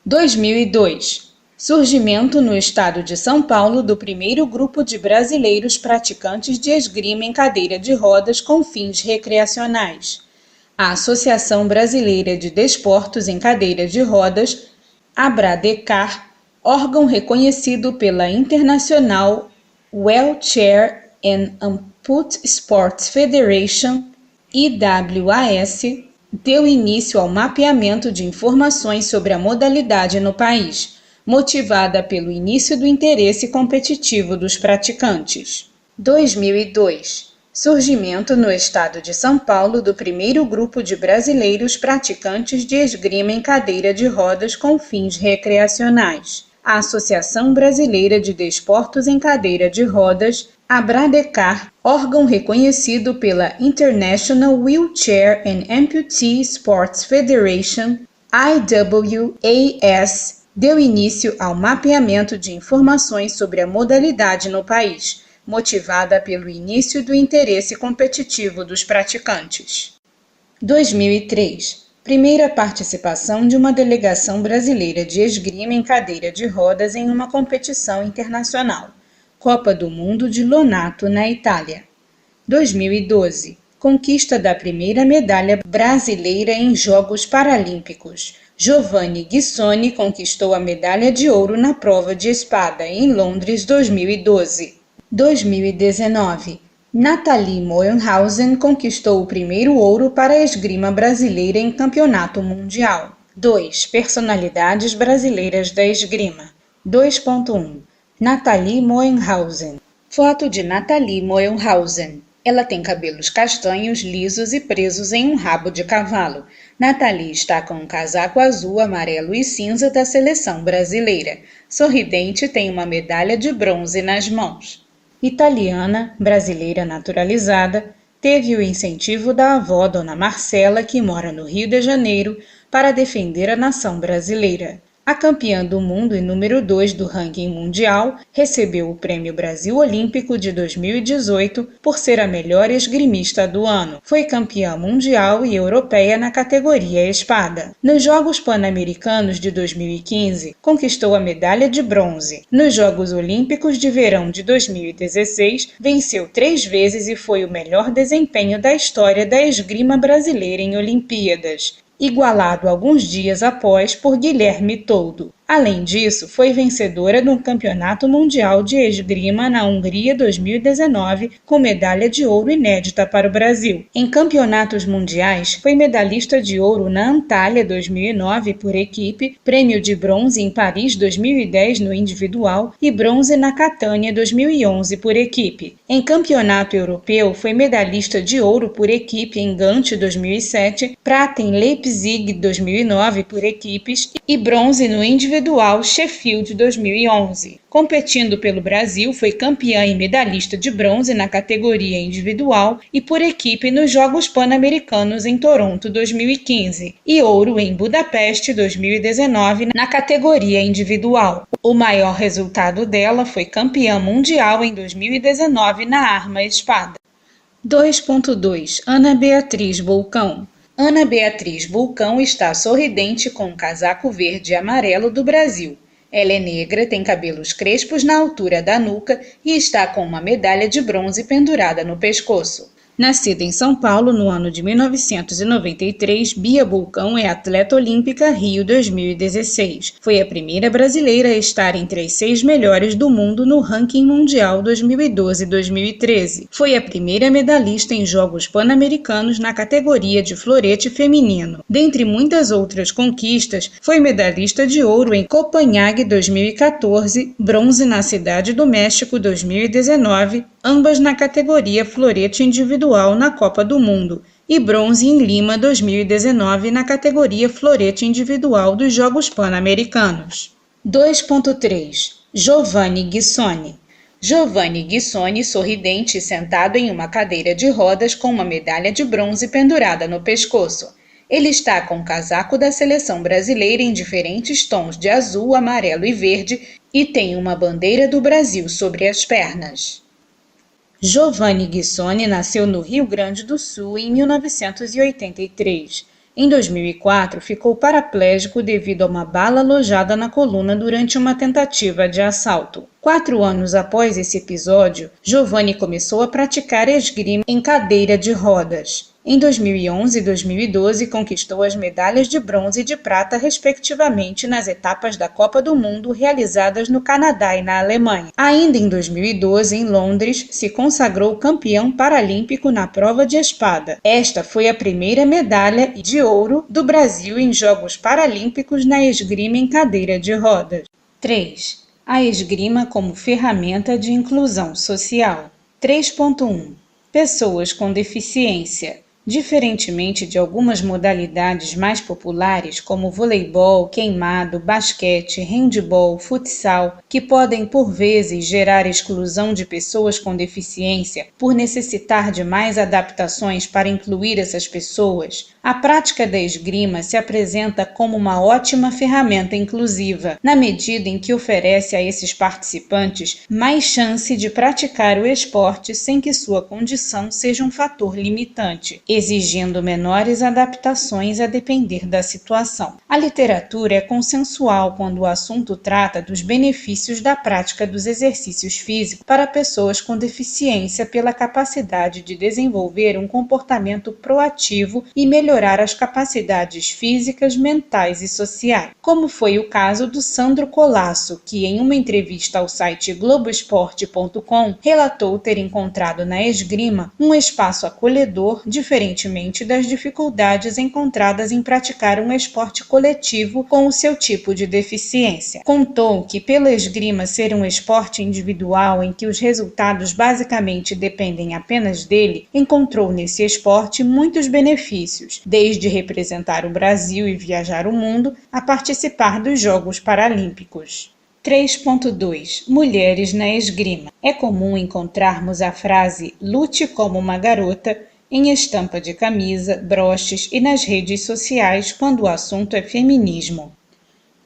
2002. Surgimento no estado de São Paulo do primeiro grupo de brasileiros praticantes de esgrima em cadeira de rodas com fins recreacionais. A Associação Brasileira de Desportos em Cadeira de Rodas, Abradecar, órgão reconhecido pela International Wheelchair and Amputee Sports Federation, IWAS, deu início ao mapeamento de informações sobre a modalidade no país, motivada pelo início do interesse competitivo dos praticantes. 2002. Surgimento no estado de São Paulo do primeiro grupo de brasileiros praticantes de esgrima em cadeira de rodas com fins recreacionais. A Associação Brasileira de Desportos em Cadeira de Rodas, Abradecar, órgão reconhecido pela International Wheelchair and Amputee Sports Federation, IWAS, deu início ao mapeamento de informações sobre a modalidade no país, motivada pelo início do interesse competitivo dos praticantes. 2003. Primeira participação de uma delegação brasileira de esgrima em cadeira de rodas em uma competição internacional. Copa do Mundo de Lonato, na Itália. 2012. Conquista da primeira medalha brasileira em Jogos Paralímpicos. Giovanni Guissoni conquistou a medalha de ouro na prova de espada em Londres 2012. 2019. Nathalie Moenhausen conquistou o primeiro ouro para a esgrima brasileira em campeonato mundial. 2. Personalidades brasileiras da esgrima. 2.1. Nathalie Moenhausen. Foto de Nathalie Moenhausen. Ela tem cabelos castanhos, lisos e presos em um rabo de cavalo. Nathalie está com um casaco azul, amarelo e cinza da seleção brasileira. Sorridente, tem uma medalha de bronze nas mãos. Italiana, brasileira naturalizada, teve o incentivo da avó, Dona Marcela, que mora no Rio de Janeiro, para defender a nação brasileira. A campeã do mundo e número 2 do ranking mundial recebeu o Prêmio Brasil Olímpico de 2018 por ser a melhor esgrimista do ano. Foi campeã mundial e europeia na categoria espada. Nos Jogos Pan-Americanos de 2015, conquistou a medalha de bronze. Nos Jogos Olímpicos de Verão de 2016, venceu 3 vezes e foi o melhor desempenho da história da esgrima brasileira em Olimpíadas, igualado alguns dias após por Guilherme Toldo. Além disso, foi vencedora do Campeonato Mundial de Esgrima na Hungria 2019, com medalha de ouro inédita para o Brasil. Em campeonatos mundiais, foi medalhista de ouro na Antália 2009 por equipe, prêmio de bronze em Paris 2010 no individual e bronze na Catânia 2011 por equipe. Em campeonato europeu, foi medalhista de ouro por equipe em Gante 2007, prata em Leipzig 2009 por equipes e bronze no individual Sheffield 2011. Competindo pelo Brasil, foi campeã e medalhista de bronze na categoria individual e por equipe nos Jogos Pan-Americanos em Toronto 2015 e ouro em Budapeste 2019 na categoria individual. O maior resultado dela foi campeã mundial em 2019 na arma-espada. 2.2. Ana Beatriz Bulcão. Ana Beatriz Bulcão está sorridente com um casaco verde e amarelo do Brasil. Ela é negra, tem cabelos crespos na altura da nuca e está com uma medalha de bronze pendurada no pescoço. Nascida em São Paulo no ano de 1993, Bia Bulcão é atleta olímpica Rio 2016. Foi a primeira brasileira a estar entre as 6 melhores do mundo no ranking mundial 2012-2013. Foi a primeira medalhista em Jogos Pan-Americanos na categoria de florete feminino. Dentre muitas outras conquistas, foi medalhista de ouro em Copenhague 2014, bronze na Cidade do México 2019, ambas na categoria florete individual na Copa do Mundo, e bronze em Lima 2019 na categoria florete individual dos Jogos Pan-Americanos. 2.3 Giovanni Guissoni. Giovanni Guissoni, sorridente, sentado em uma cadeira de rodas com uma medalha de bronze pendurada no pescoço. Ele está com o casaco da seleção brasileira em diferentes tons de azul, amarelo e verde e tem uma bandeira do Brasil sobre as pernas. Giovanni Guissoni nasceu no Rio Grande do Sul em 1983. Em 2004, ficou paraplégico devido a uma bala alojada na coluna durante uma tentativa de assalto. 4 anos após esse episódio, Giovanni começou a praticar esgrima em cadeira de rodas. Em 2011 e 2012, conquistou as medalhas de bronze e de prata, respectivamente, nas etapas da Copa do Mundo realizadas no Canadá e na Alemanha. Ainda em 2012, em Londres, se consagrou campeão paralímpico na prova de espada. Esta foi a primeira medalha de ouro do Brasil em Jogos Paralímpicos na esgrima em cadeira de rodas. 3. A esgrima como ferramenta de inclusão social. 3.1 Pessoas com deficiência. Diferentemente de algumas modalidades mais populares, como voleibol, queimado, basquete, handebol, futsal, que podem por vezes gerar exclusão de pessoas com deficiência por necessitar de mais adaptações para incluir essas pessoas, a prática da esgrima se apresenta como uma ótima ferramenta inclusiva, na medida em que oferece a esses participantes mais chance de praticar o esporte sem que sua condição seja um fator limitante, exigindo menores adaptações a depender da situação. A literatura é consensual quando o assunto trata dos benefícios da prática dos exercícios físicos para pessoas com deficiência pela capacidade de desenvolver um comportamento proativo e melhorar as capacidades físicas, mentais e sociais, como foi o caso do Sandro Colasso, que em uma entrevista ao site Globoesporte.com relatou ter encontrado na esgrima um espaço acolhedor, diferentemente das dificuldades encontradas em praticar um esporte coletivo com o seu tipo de deficiência. Contou que, pela esgrima ser um esporte individual em que os resultados basicamente dependem apenas dele, encontrou nesse esporte muitos benefícios, desde representar o Brasil e viajar o mundo a participar dos Jogos Paralímpicos. 3.2 Mulheres na esgrima. É comum encontrarmos a frase "lute como uma garota" em estampa de camisa, broches e nas redes sociais quando o assunto é feminismo.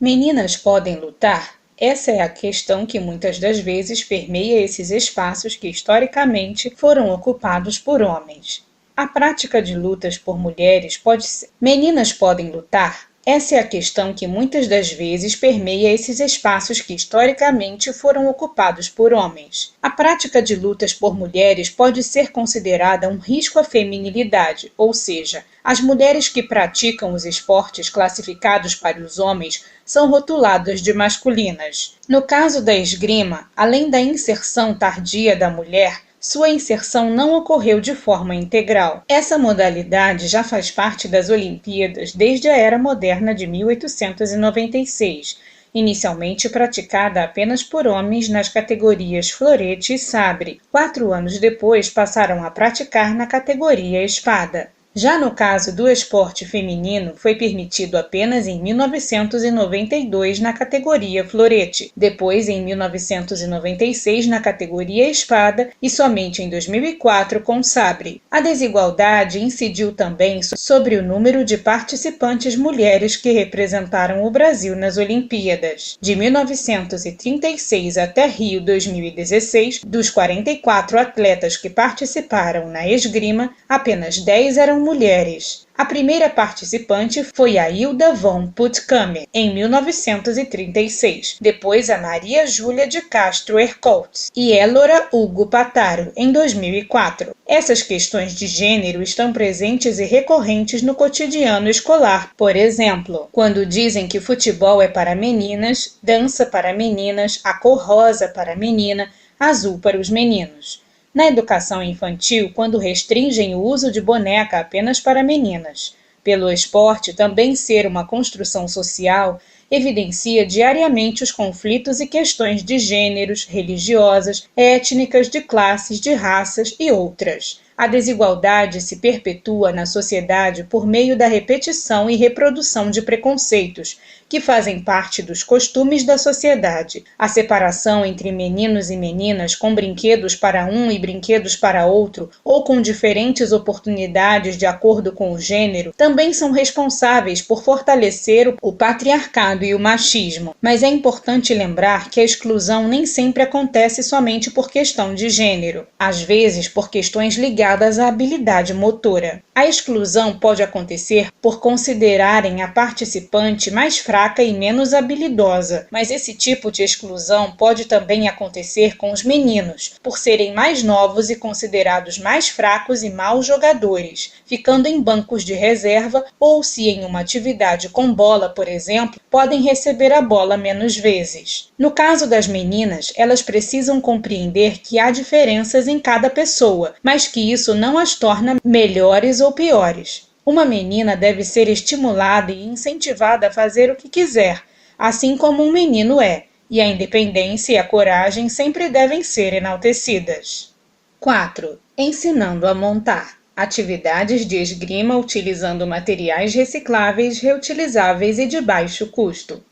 Meninas podem lutar? Essa é a questão que muitas das vezes permeia esses espaços que historicamente foram ocupados por homens. A prática de lutas por mulheres pode ser. Meninas podem lutar? Essa é a questão que muitas das vezes permeia esses espaços que historicamente foram ocupados por homens. A prática de lutas por mulheres pode ser considerada um risco à feminilidade, ou seja, as mulheres que praticam os esportes classificados para os homens são rotuladas de masculinas. No caso da esgrima, além da inserção tardia da mulher, sua inserção não ocorreu de forma integral. Essa modalidade já faz parte das Olimpíadas desde a Era Moderna de 1896, inicialmente praticada apenas por homens nas categorias florete e sabre. 4 anos depois passaram a praticar na categoria espada. Já no caso do esporte feminino, foi permitido apenas em 1992 na categoria florete, depois em 1996 na categoria espada e somente em 2004 com sabre. A desigualdade incidiu também sobre o número de participantes mulheres que representaram o Brasil nas Olimpíadas. De 1936 até Rio 2016, dos 44 atletas que participaram na esgrima, apenas 10 eram mulheres. A primeira participante foi a Hilda von Puttkamer, em 1936, depois a Maria Júlia de Castro Ercoltz e Elora Hugo Pataro, em 2004. Essas questões de gênero estão presentes e recorrentes no cotidiano escolar. Por exemplo, quando dizem que futebol é para meninas, dança para meninas, a cor rosa para menina, azul para os meninos. Na educação infantil, quando restringem o uso de boneca apenas para meninas. Pelo esporte também ser uma construção social, evidencia diariamente os conflitos e questões de gêneros, religiosas, étnicas, de classes, de raças e outras. A desigualdade se perpetua na sociedade por meio da repetição e reprodução de preconceitos, que fazem parte dos costumes da sociedade. A separação entre meninos e meninas com brinquedos para um e brinquedos para outro, ou com diferentes oportunidades de acordo com o gênero, também são responsáveis por fortalecer o patriarcado e o machismo. Mas é importante lembrar que a exclusão nem sempre acontece somente por questão de gênero, às vezes por questões ligadas à habilidade motora. A exclusão pode acontecer por considerarem a participante mais fraca e menos habilidosa, mas esse tipo de exclusão pode também acontecer com os meninos, por serem mais novos e considerados mais fracos e maus jogadores, ficando em bancos de reserva ou se em uma atividade com bola, por exemplo, podem receber a bola menos vezes. No caso das meninas, elas precisam compreender que há diferenças em cada pessoa, mas que isso não as torna melhores ou piores. Uma menina deve ser estimulada e incentivada a fazer o que quiser, assim como um menino é, e a independência e a coragem sempre devem ser enaltecidas. 4. Ensinando a montar. Atividades de esgrima utilizando materiais recicláveis, reutilizáveis e de baixo custo.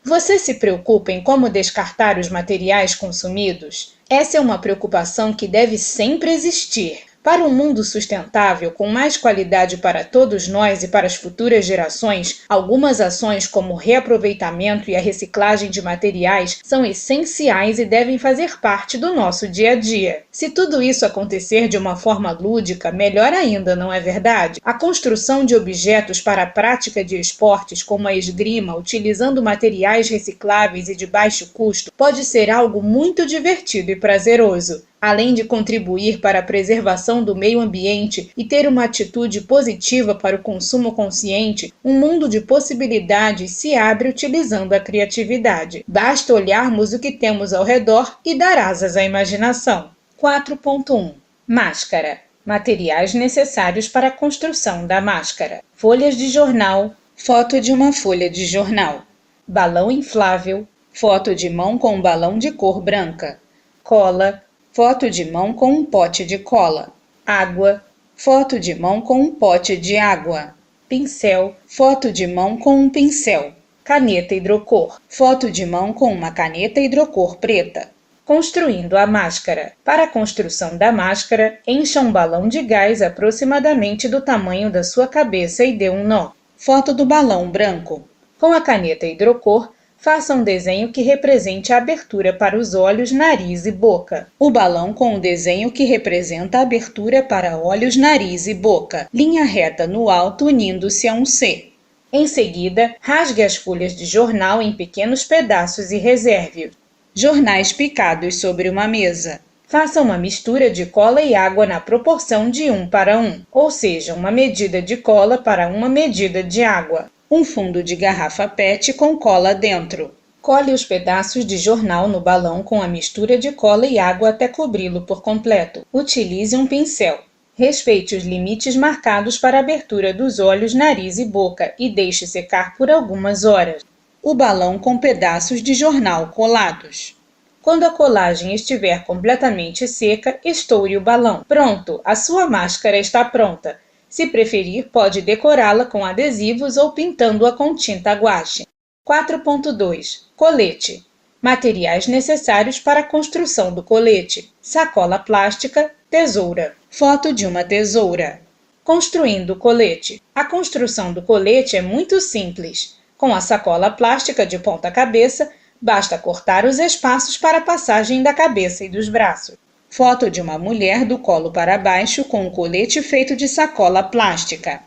Você se preocupa em como descartar os materiais consumidos? Essa é uma preocupação que deve sempre existir. Para um mundo sustentável, com mais qualidade para todos nós e para as futuras gerações, algumas ações como o reaproveitamento e a reciclagem de materiais são essenciais e devem fazer parte do nosso dia a dia. Se tudo isso acontecer de uma forma lúdica, melhor ainda, não é verdade? A construção de objetos para a prática de esportes como a esgrima, utilizando materiais recicláveis e de baixo custo, pode ser algo muito divertido e prazeroso. Além de contribuir para a preservação do meio ambiente e ter uma atitude positiva para o consumo consciente, um mundo de possibilidades se abre utilizando a criatividade. Basta olharmos o que temos ao redor e dar asas à imaginação. 4.1. Máscara. Materiais necessários para a construção da máscara. Folhas de jornal. Foto de uma folha de jornal. Balão inflável. Foto de mão com um balão de cor branca. Cola. Foto de mão com um pote de cola. Água. Foto de mão com um pote de água. Pincel. Foto de mão com um pincel. Caneta hidrocor. Foto de mão com uma caneta hidrocor preta. Construindo a máscara. Para a construção da máscara, encha um balão de gás aproximadamente do tamanho da sua cabeça e dê um nó. Foto do balão branco. Com a caneta hidrocor, faça um desenho que represente a abertura para os olhos, nariz e boca. O balão com o desenho que representa a abertura para olhos, nariz e boca. Linha reta no alto unindo-se a um C. Em seguida, rasgue as folhas de jornal em pequenos pedaços e reserve-os. Jornais picados sobre uma mesa. Faça uma mistura de cola e água na proporção de 1:1, ou seja, uma medida de cola para uma medida de água. Um fundo de garrafa PET com cola dentro. Cole os pedaços de jornal no balão com a mistura de cola e água até cobri-lo por completo. Utilize um pincel. Respeite os limites marcados para a abertura dos olhos, nariz e boca e deixe secar por algumas horas. O balão com pedaços de jornal colados. Quando a colagem estiver completamente seca, estoure o balão. Pronto, a sua máscara está pronta. Se preferir, pode decorá-la com adesivos ou pintando-a com tinta guache. 4.2. Colete. Materiais necessários para a construção do colete. Sacola plástica, tesoura. Foto de uma tesoura. Construindo o colete. A construção do colete é muito simples. Com a sacola plástica de ponta cabeça, basta cortar os espaços para a passagem da cabeça e dos braços. Foto de uma mulher do colo para baixo com um colete feito de sacola plástica.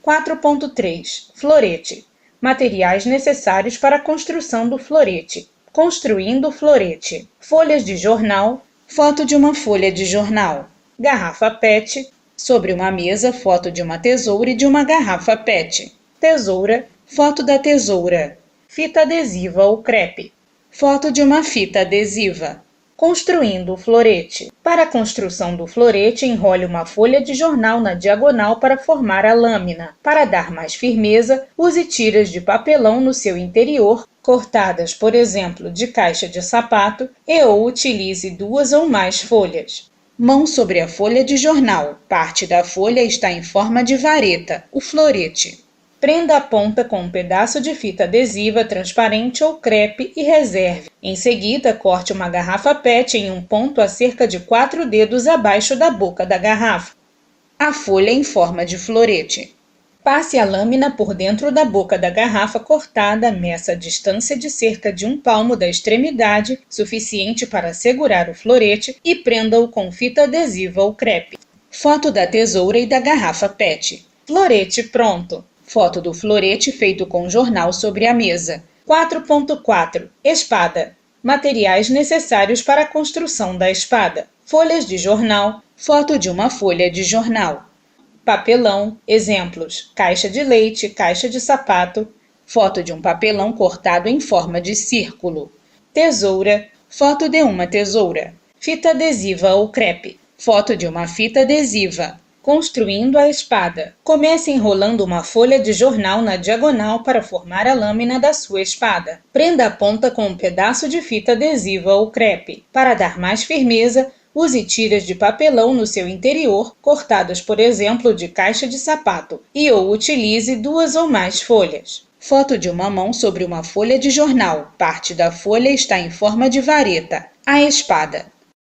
4.3. Florete. Materiais necessários para a construção do florete. Construindo o florete. Folhas de jornal. Foto de uma folha de jornal. Garrafa PET. Sobre uma mesa, foto de uma tesoura e de uma garrafa PET. Tesoura. Foto da tesoura. Fita adesiva ou crepe. Foto de uma fita adesiva. Construindo o florete. Para a construção do florete, enrole uma folha de jornal na diagonal para formar a lâmina. Para dar mais firmeza, use tiras de papelão no seu interior, cortadas, por exemplo, de caixa de sapato, ou utilize 2 ou mais folhas. Mão sobre a folha de jornal. Parte da folha está em forma de vareta, o florete. Prenda a ponta com um pedaço de fita adesiva transparente ou crepe e reserve. Em seguida, corte uma garrafa PET em um ponto a cerca de 4 dedos abaixo da boca da garrafa. A folha em forma de florete. Passe a lâmina por dentro da boca da garrafa cortada, meça a distância de cerca de 1 palmo da extremidade, suficiente para segurar o florete, e prenda-o com fita adesiva ou crepe. Foto da tesoura e da garrafa PET. Florete pronto. Foto do florete feito com jornal sobre a mesa. 4.4. Espada. Materiais necessários para a construção da espada. Folhas de jornal. Foto de uma folha de jornal. Papelão. Exemplos: caixa de leite, caixa de sapato. Foto de um papelão cortado em forma de círculo. Tesoura. Foto de uma tesoura. Fita adesiva ou crepe. Foto de uma fita adesiva. Construindo a espada. Comece enrolando uma folha de jornal na diagonal para formar a lâmina da sua espada. Prenda a ponta com um pedaço de fita adesiva ou crepe. Para dar mais firmeza, use tiras de papelão no seu interior, cortadas, por exemplo, de caixa de sapato, ou utilize 2 ou mais folhas. Foto de uma mão sobre uma folha de jornal. Parte da folha está em forma de vareta, a espada.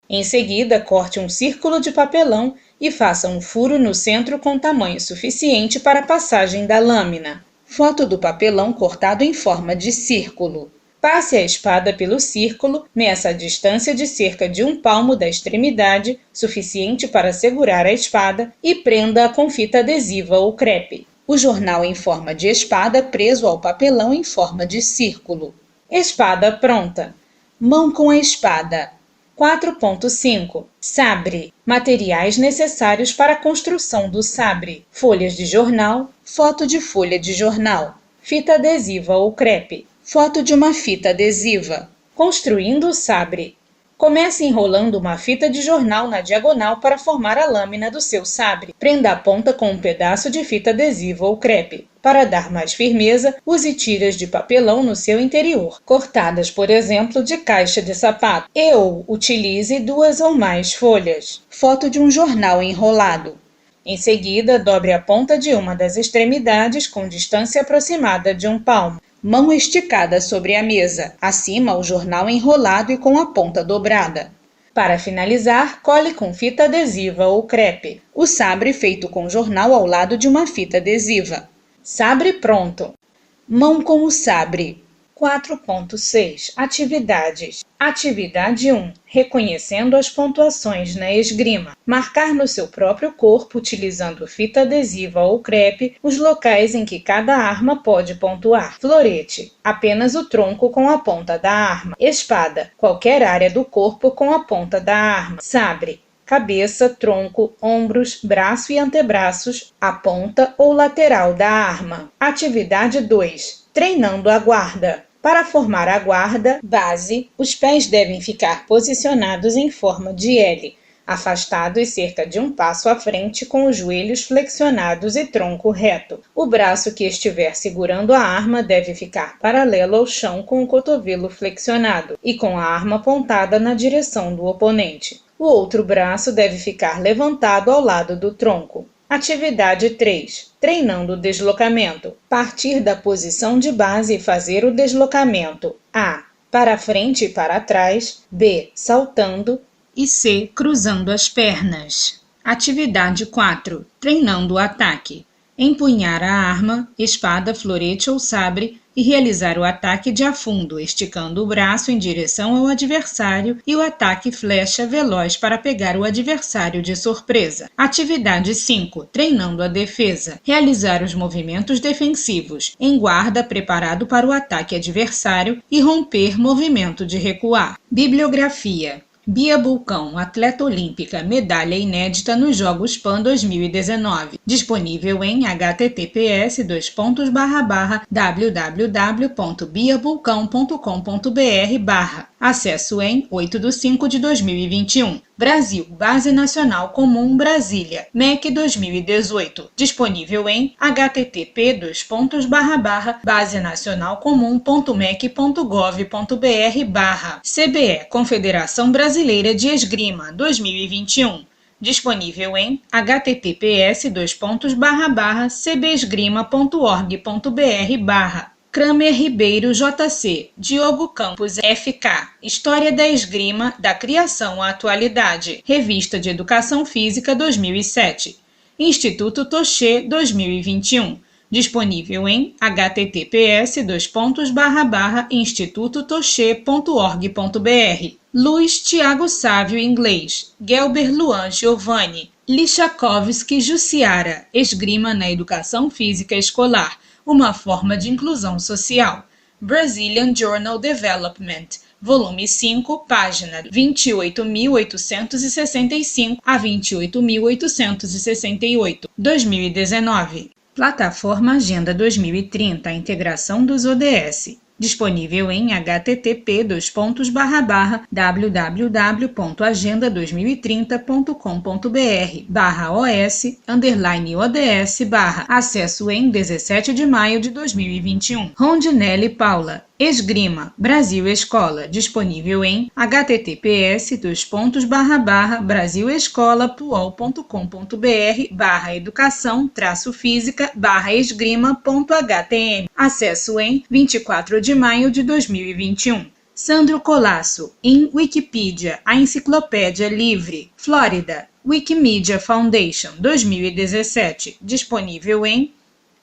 Em seguida, corte um círculo de papelão e faça um furo no centro com tamanho suficiente para a passagem da lâmina. Foto do papelão cortado em forma de círculo. Passe a espada pelo círculo, meça a distância de cerca de 1 palmo da extremidade, suficiente para segurar a espada, e prenda-a com fita adesiva ou crepe. O jornal em forma de espada preso ao papelão em forma de círculo. Espada pronta. Mão com a espada. 4.5. Sabre. Materiais necessários para a construção do sabre. Folhas de jornal. Foto de folha de jornal. Fita adesiva ou crepe. Foto de uma fita adesiva. Construindo o sabre. Comece enrolando uma fita de jornal na diagonal para formar a lâmina do seu sabre. Prenda a ponta com um pedaço de fita adesiva ou crepe. Para dar mais firmeza, use tiras de papelão no seu interior, cortadas, por exemplo, de caixa de sapato, ou utilize 2 ou mais folhas. Foto de um jornal enrolado. Em seguida, dobre a ponta de uma das extremidades com distância aproximada de 1 palmo. Mão esticada sobre a mesa, acima o jornal enrolado e com a ponta dobrada. Para finalizar, cole com fita adesiva ou crepe. O sabre feito com jornal ao lado de uma fita adesiva. Sabre pronto. Mão com o sabre. 4.6. Atividades. Atividade 1. Reconhecendo as pontuações na esgrima. Marcar no seu próprio corpo, utilizando fita adesiva ou crepe, os locais em que cada arma pode pontuar. Florete. Apenas o tronco com a ponta da arma. Espada. Qualquer área do corpo com a ponta da arma. Sabre. Cabeça, tronco, ombros, braço e antebraços, a ponta ou lateral da arma. Atividade 2. Treinando a guarda. Para formar a guarda base, os pés devem ficar posicionados em forma de L, afastados cerca de 1 passo à frente com os joelhos flexionados e tronco reto. O braço que estiver segurando a arma deve ficar paralelo ao chão com o cotovelo flexionado e com a arma apontada na direção do oponente. O outro braço deve ficar levantado ao lado do tronco. Atividade 3. Treinando o deslocamento. Partir da posição de base e fazer o deslocamento. A. Para frente e para trás. B. Saltando. E C. Cruzando as pernas. Atividade 4. Treinando o ataque. empunhar a arma, espada, florete ou sabre e realizar o ataque de afundo, esticando o braço em direção ao adversário e o ataque flecha veloz para pegar o adversário de surpresa. Atividade 5. Treinando a defesa. Realizar os movimentos defensivos, em guarda preparado para o ataque adversário e romper movimento de recuar. Bibliografia. Bia Bulcão, atleta olímpica, medalha inédita nos Jogos Pan 2019. Disponível em https://www.biabulcão.com.br/. Acesso em 8/5/2021. Brasil, Base Nacional Comum Brasília, MEC 2018. Disponível em http://basenacionalcomum.mec.gov.br/. CBE, Confederação Brasileira de Esgrima 2021. Disponível em https://cbesgrima.org.br/. Kramer Ribeiro JC, Diogo Campos FK, História da Esgrima, da Criação à Atualidade, Revista de Educação Física 2007, Instituto Toché 2021, disponível em https://institutotoché.org.br. Luiz Thiago Sávio Inglês, Gelber Luan Giovanni, Lichakovsky Jussiara, Esgrima na Educação Física Escolar, uma forma de inclusão social. Brazilian Journal Development, volume 5, página 28.865 a 28.868, 2019. Plataforma Agenda 2030, a integração dos ODS. Disponível em http://www.agenda2030.com.br/os_ODS/. Acesso em 17 de maio de 2021. Rondinelli Paula, Esgrima, Brasil Escola, disponível em https://brasilescola.uol.com.br/educação-física/esgrima.htm. Acesso em 24 de maio de 2021. Sandro Colasso, em Wikipedia, a enciclopédia livre, Flórida, Wikimedia Foundation, 2017, disponível em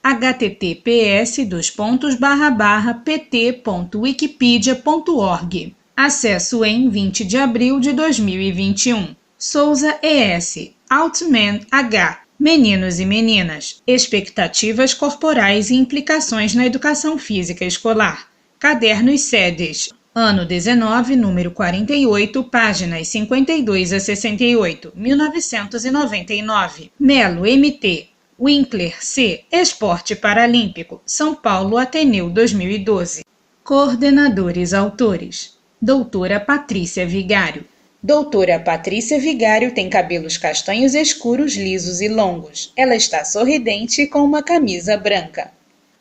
https://pt.wikipedia.org. Acesso em 20 de abril de 2021. Souza ES, Altman H. Meninos e meninas, expectativas corporais e implicações na educação física escolar. Cadernos SEDES, ano 19, número 48, páginas 52 a 68, 1999. Melo MT, Winkler C. Esporte Paralímpico, São Paulo Ateneu 2012. Coordenadores autores: Doutora Patrícia Vigário. Doutora Patrícia Vigário tem cabelos castanhos escuros, lisos e longos. Ela está sorridente e com uma camisa branca.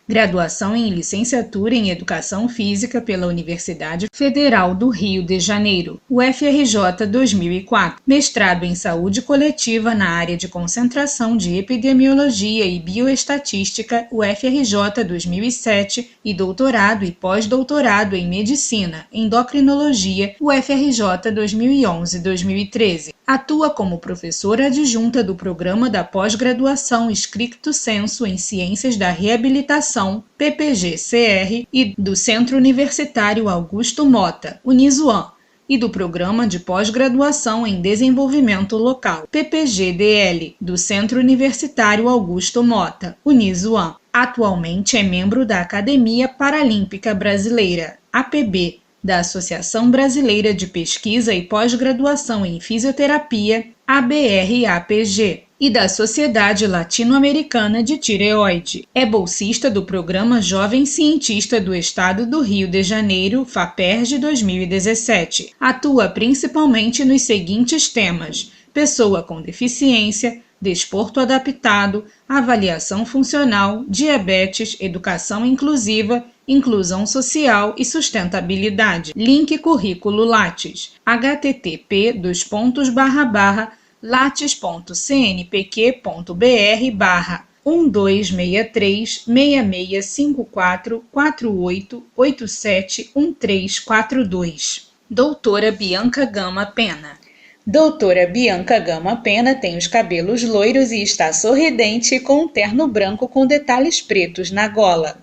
Graduação em Licenciatura em Educação Física pela Universidade Federal do Rio de Janeiro, UFRJ 2004. Mestrado em Saúde Coletiva na área de concentração de Epidemiologia e Bioestatística, UFRJ 2007, e doutorado e pós-doutorado em Medicina, Endocrinologia, UFRJ 2011-2013. Atua como professora adjunta do Programa da Pós-Graduação Stricto Sensu em Ciências da Reabilitação, PPG-CR, e do Centro Universitário Augusto Mota, Unisuan, e do Programa de Pós-Graduação em Desenvolvimento Local, PPG-DL, do Centro Universitário Augusto Mota, Unisuan. Atualmente é membro da Academia Paralímpica Brasileira, APB, da Associação Brasileira de Pesquisa e Pós-Graduação em Fisioterapia, ABRAPG, e da Sociedade Latino-Americana de Tireoide. É bolsista do Programa Jovem Cientista do Estado do Rio de Janeiro, FAPERJ 2017. Atua principalmente nos seguintes temas: pessoa com deficiência, desporto adaptado, avaliação funcional, diabetes, educação inclusiva, inclusão social e sustentabilidade. Link currículo Lattes, http://lattes.cnpq.br/1263-6654-48871342. Doutora Bianca Gama Pena. Doutora Bianca Gama Pena tem os cabelos loiros e está sorridente com um terno branco com detalhes pretos na gola.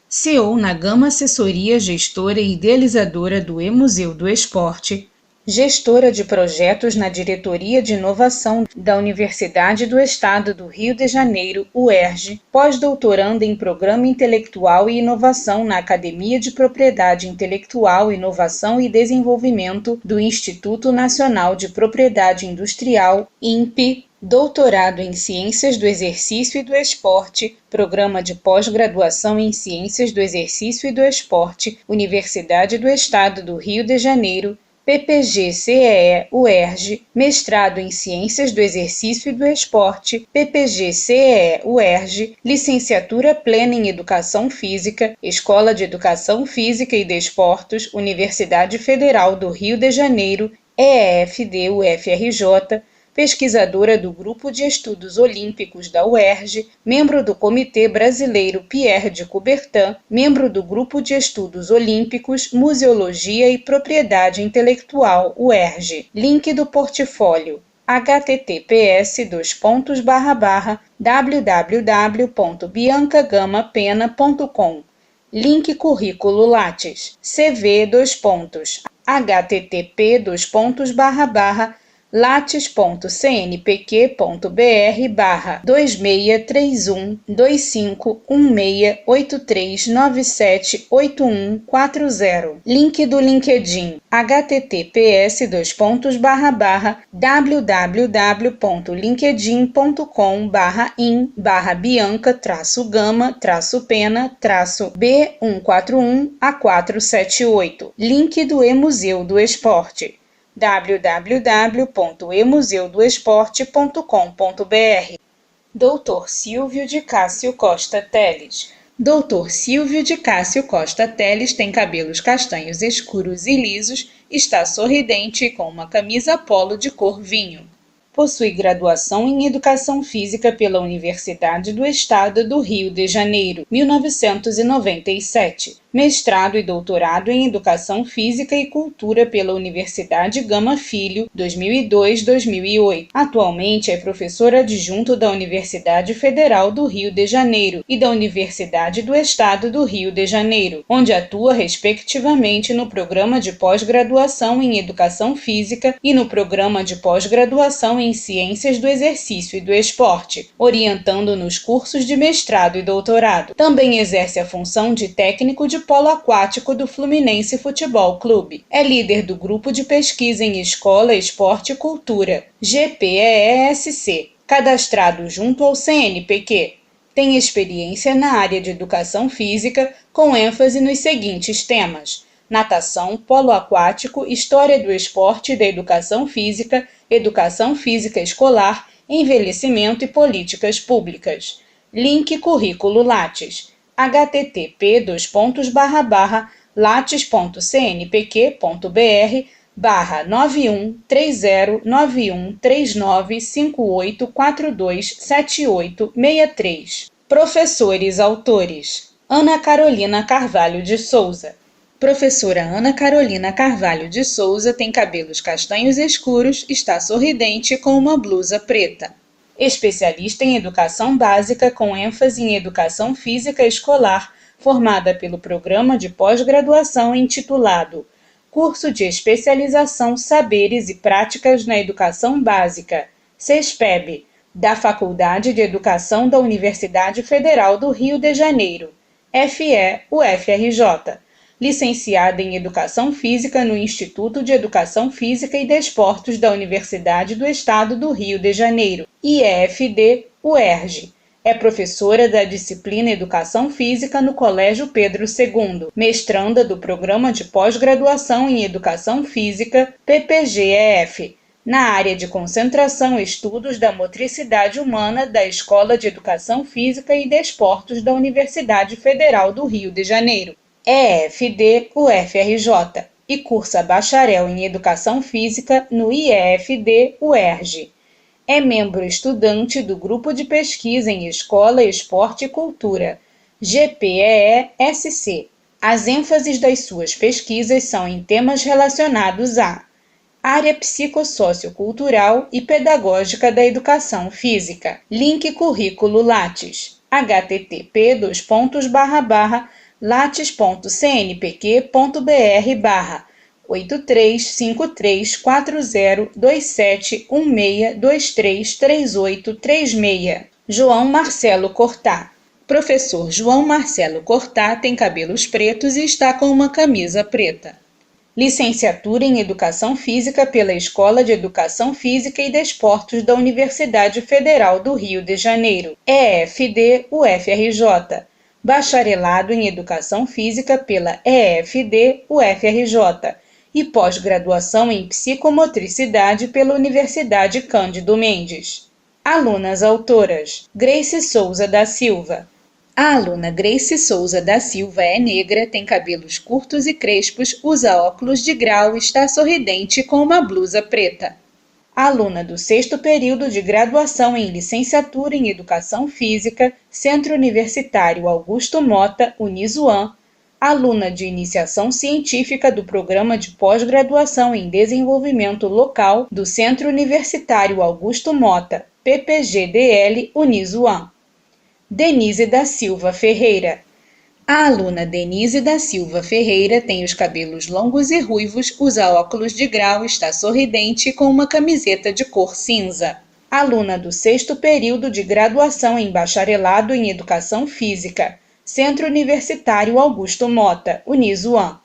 CEO na Gama Assessoria, gestora e idealizadora do E-Museu do Esporte, gestora de projetos na Diretoria de Inovação da Universidade do Estado do Rio de Janeiro, UERJ, pós-doutoranda em Programa Intelectual e Inovação na Academia de Propriedade Intelectual, Inovação e Desenvolvimento do Instituto Nacional de Propriedade Industrial, INPE, doutorado em Ciências do Exercício e do Esporte, Programa de Pós-Graduação em Ciências do Exercício e do Esporte, Universidade do Estado do Rio de Janeiro, PPG-CEE UERJ, mestrado em Ciências do Exercício e do Esporte, PPG-CEE UERJ, licenciatura plena em Educação Física, Escola de Educação Física e Desportos, Universidade Federal do Rio de Janeiro, EEFD-UFRJ, pesquisadora do Grupo de Estudos Olímpicos da UERJ, membro do Comitê Brasileiro Pierre de Coubertin, membro do Grupo de Estudos Olímpicos, Museologia e Propriedade Intelectual UERJ. Link do portfólio: https://www.biancagamapena.com. Link currículo Lattes. CV: lattes.cnpq.br/2631251683978140. Link do LinkedIn: https://bianca-gama-pena-b141a478. Link do E-Museu do Esporte: www.emuseudoesporte.com.br. Dr. Silvio de Cássio Costa Teles. Dr. Silvio de Cássio Costa Teles tem cabelos castanhos escuros e lisos, está sorridente e com uma camisa polo de cor vinho. Possui graduação em Educação Física pela Universidade do Estado do Rio de Janeiro, 1997. Mestrado e doutorado em Educação Física e Cultura pela Universidade Gama Filho, 2002-2008. Atualmente é professor adjunto da Universidade Federal do Rio de Janeiro e da Universidade do Estado do Rio de Janeiro, onde atua respectivamente no Programa de Pós-Graduação em Educação Física e no Programa de Pós-Graduação em Ciências do Exercício e do Esporte, orientando nos cursos de mestrado e doutorado. Também exerce a função de técnico de polo aquático do Fluminense Futebol Clube. É líder do grupo de pesquisa em Escola, Esporte e Cultura, GPEESC, cadastrado junto ao CNPq. Tem experiência na área de Educação Física, com ênfase nos seguintes temas: natação, polo aquático, história do esporte e da educação física escolar, envelhecimento e políticas públicas. Link currículo Lattes: http://lattes.cnpq.br/9130913958427863. Professores autores: Ana Carolina Carvalho de Souza. Professora Ana Carolina Carvalho de Souza tem cabelos castanhos escuros, está sorridente com uma blusa preta. Especialista em Educação Básica com ênfase em Educação Física Escolar, formada pelo Programa de Pós-Graduação intitulado Curso de Especialização Saberes e Práticas na Educação Básica, CESPEB, da Faculdade de Educação da Universidade Federal do Rio de Janeiro, FE-UFRJ. Licenciada em Educação Física no Instituto de Educação Física e Desportos da Universidade do Estado do Rio de Janeiro, IEFD-UERJ. É professora da disciplina Educação Física no Colégio Pedro II, mestranda do Programa de Pós-Graduação em Educação Física, PPG-EF, na área de concentração e estudos da motricidade humana da Escola de Educação Física e Desportos da Universidade Federal do Rio de Janeiro, EFD-UFRJ, e cursa bacharel em Educação Física no IEFD-UERJ. É membro estudante do Grupo de Pesquisa em Escola, Esporte e Cultura, GPEESC. As ênfases das suas pesquisas são em temas relacionados a Área Psicossociocultural e Pedagógica da Educação Física. Link Currículo Lattes. http://lattes.cnpq.br/83532716233836. João Marcelo Cortá. Professor João Marcelo Cortá tem cabelos pretos e está com uma camisa preta. Licenciatura em Educação Física pela Escola de Educação Física e Desportos da Universidade Federal do Rio de Janeiro, EFD, UFRJ. Bacharelado em Educação Física pela EFD, UFRJ. E pós-graduação em Psicomotricidade pela Universidade Cândido Mendes. Alunas autoras: Grace Souza da Silva. A aluna Grace Souza da Silva é negra, tem cabelos curtos e crespos, usa óculos de grau e está sorridente com uma blusa preta. Aluna do 6º período de graduação em Licenciatura em Educação Física, Centro Universitário Augusto Mota, Unisuam. Aluna de Iniciação Científica do Programa de Pós-Graduação em Desenvolvimento Local do Centro Universitário Augusto Mota, PPGDL, Unisuam. Denise da Silva Ferreira. A aluna Denise da Silva Ferreira tem os cabelos longos e ruivos, usa óculos de grau, está sorridente com uma camiseta de cor cinza. Aluna do 6º período de graduação em Bacharelado em Educação Física, Centro Universitário Augusto Mota, Unisuam.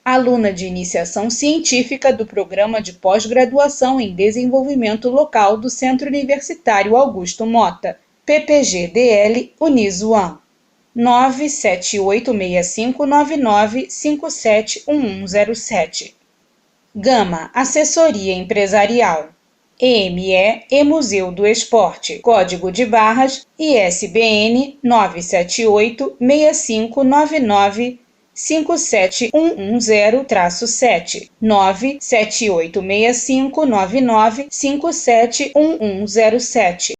Aluna de Iniciação Científica do Programa de Pós-Graduação em Desenvolvimento Local do Centro Universitário Augusto Mota, PPGDL, Unisuam. 9786599571107. Gama, Assessoria Empresarial. EME e Museu do Esporte. Código de barras ISBN 97865995711-7 9786599571107.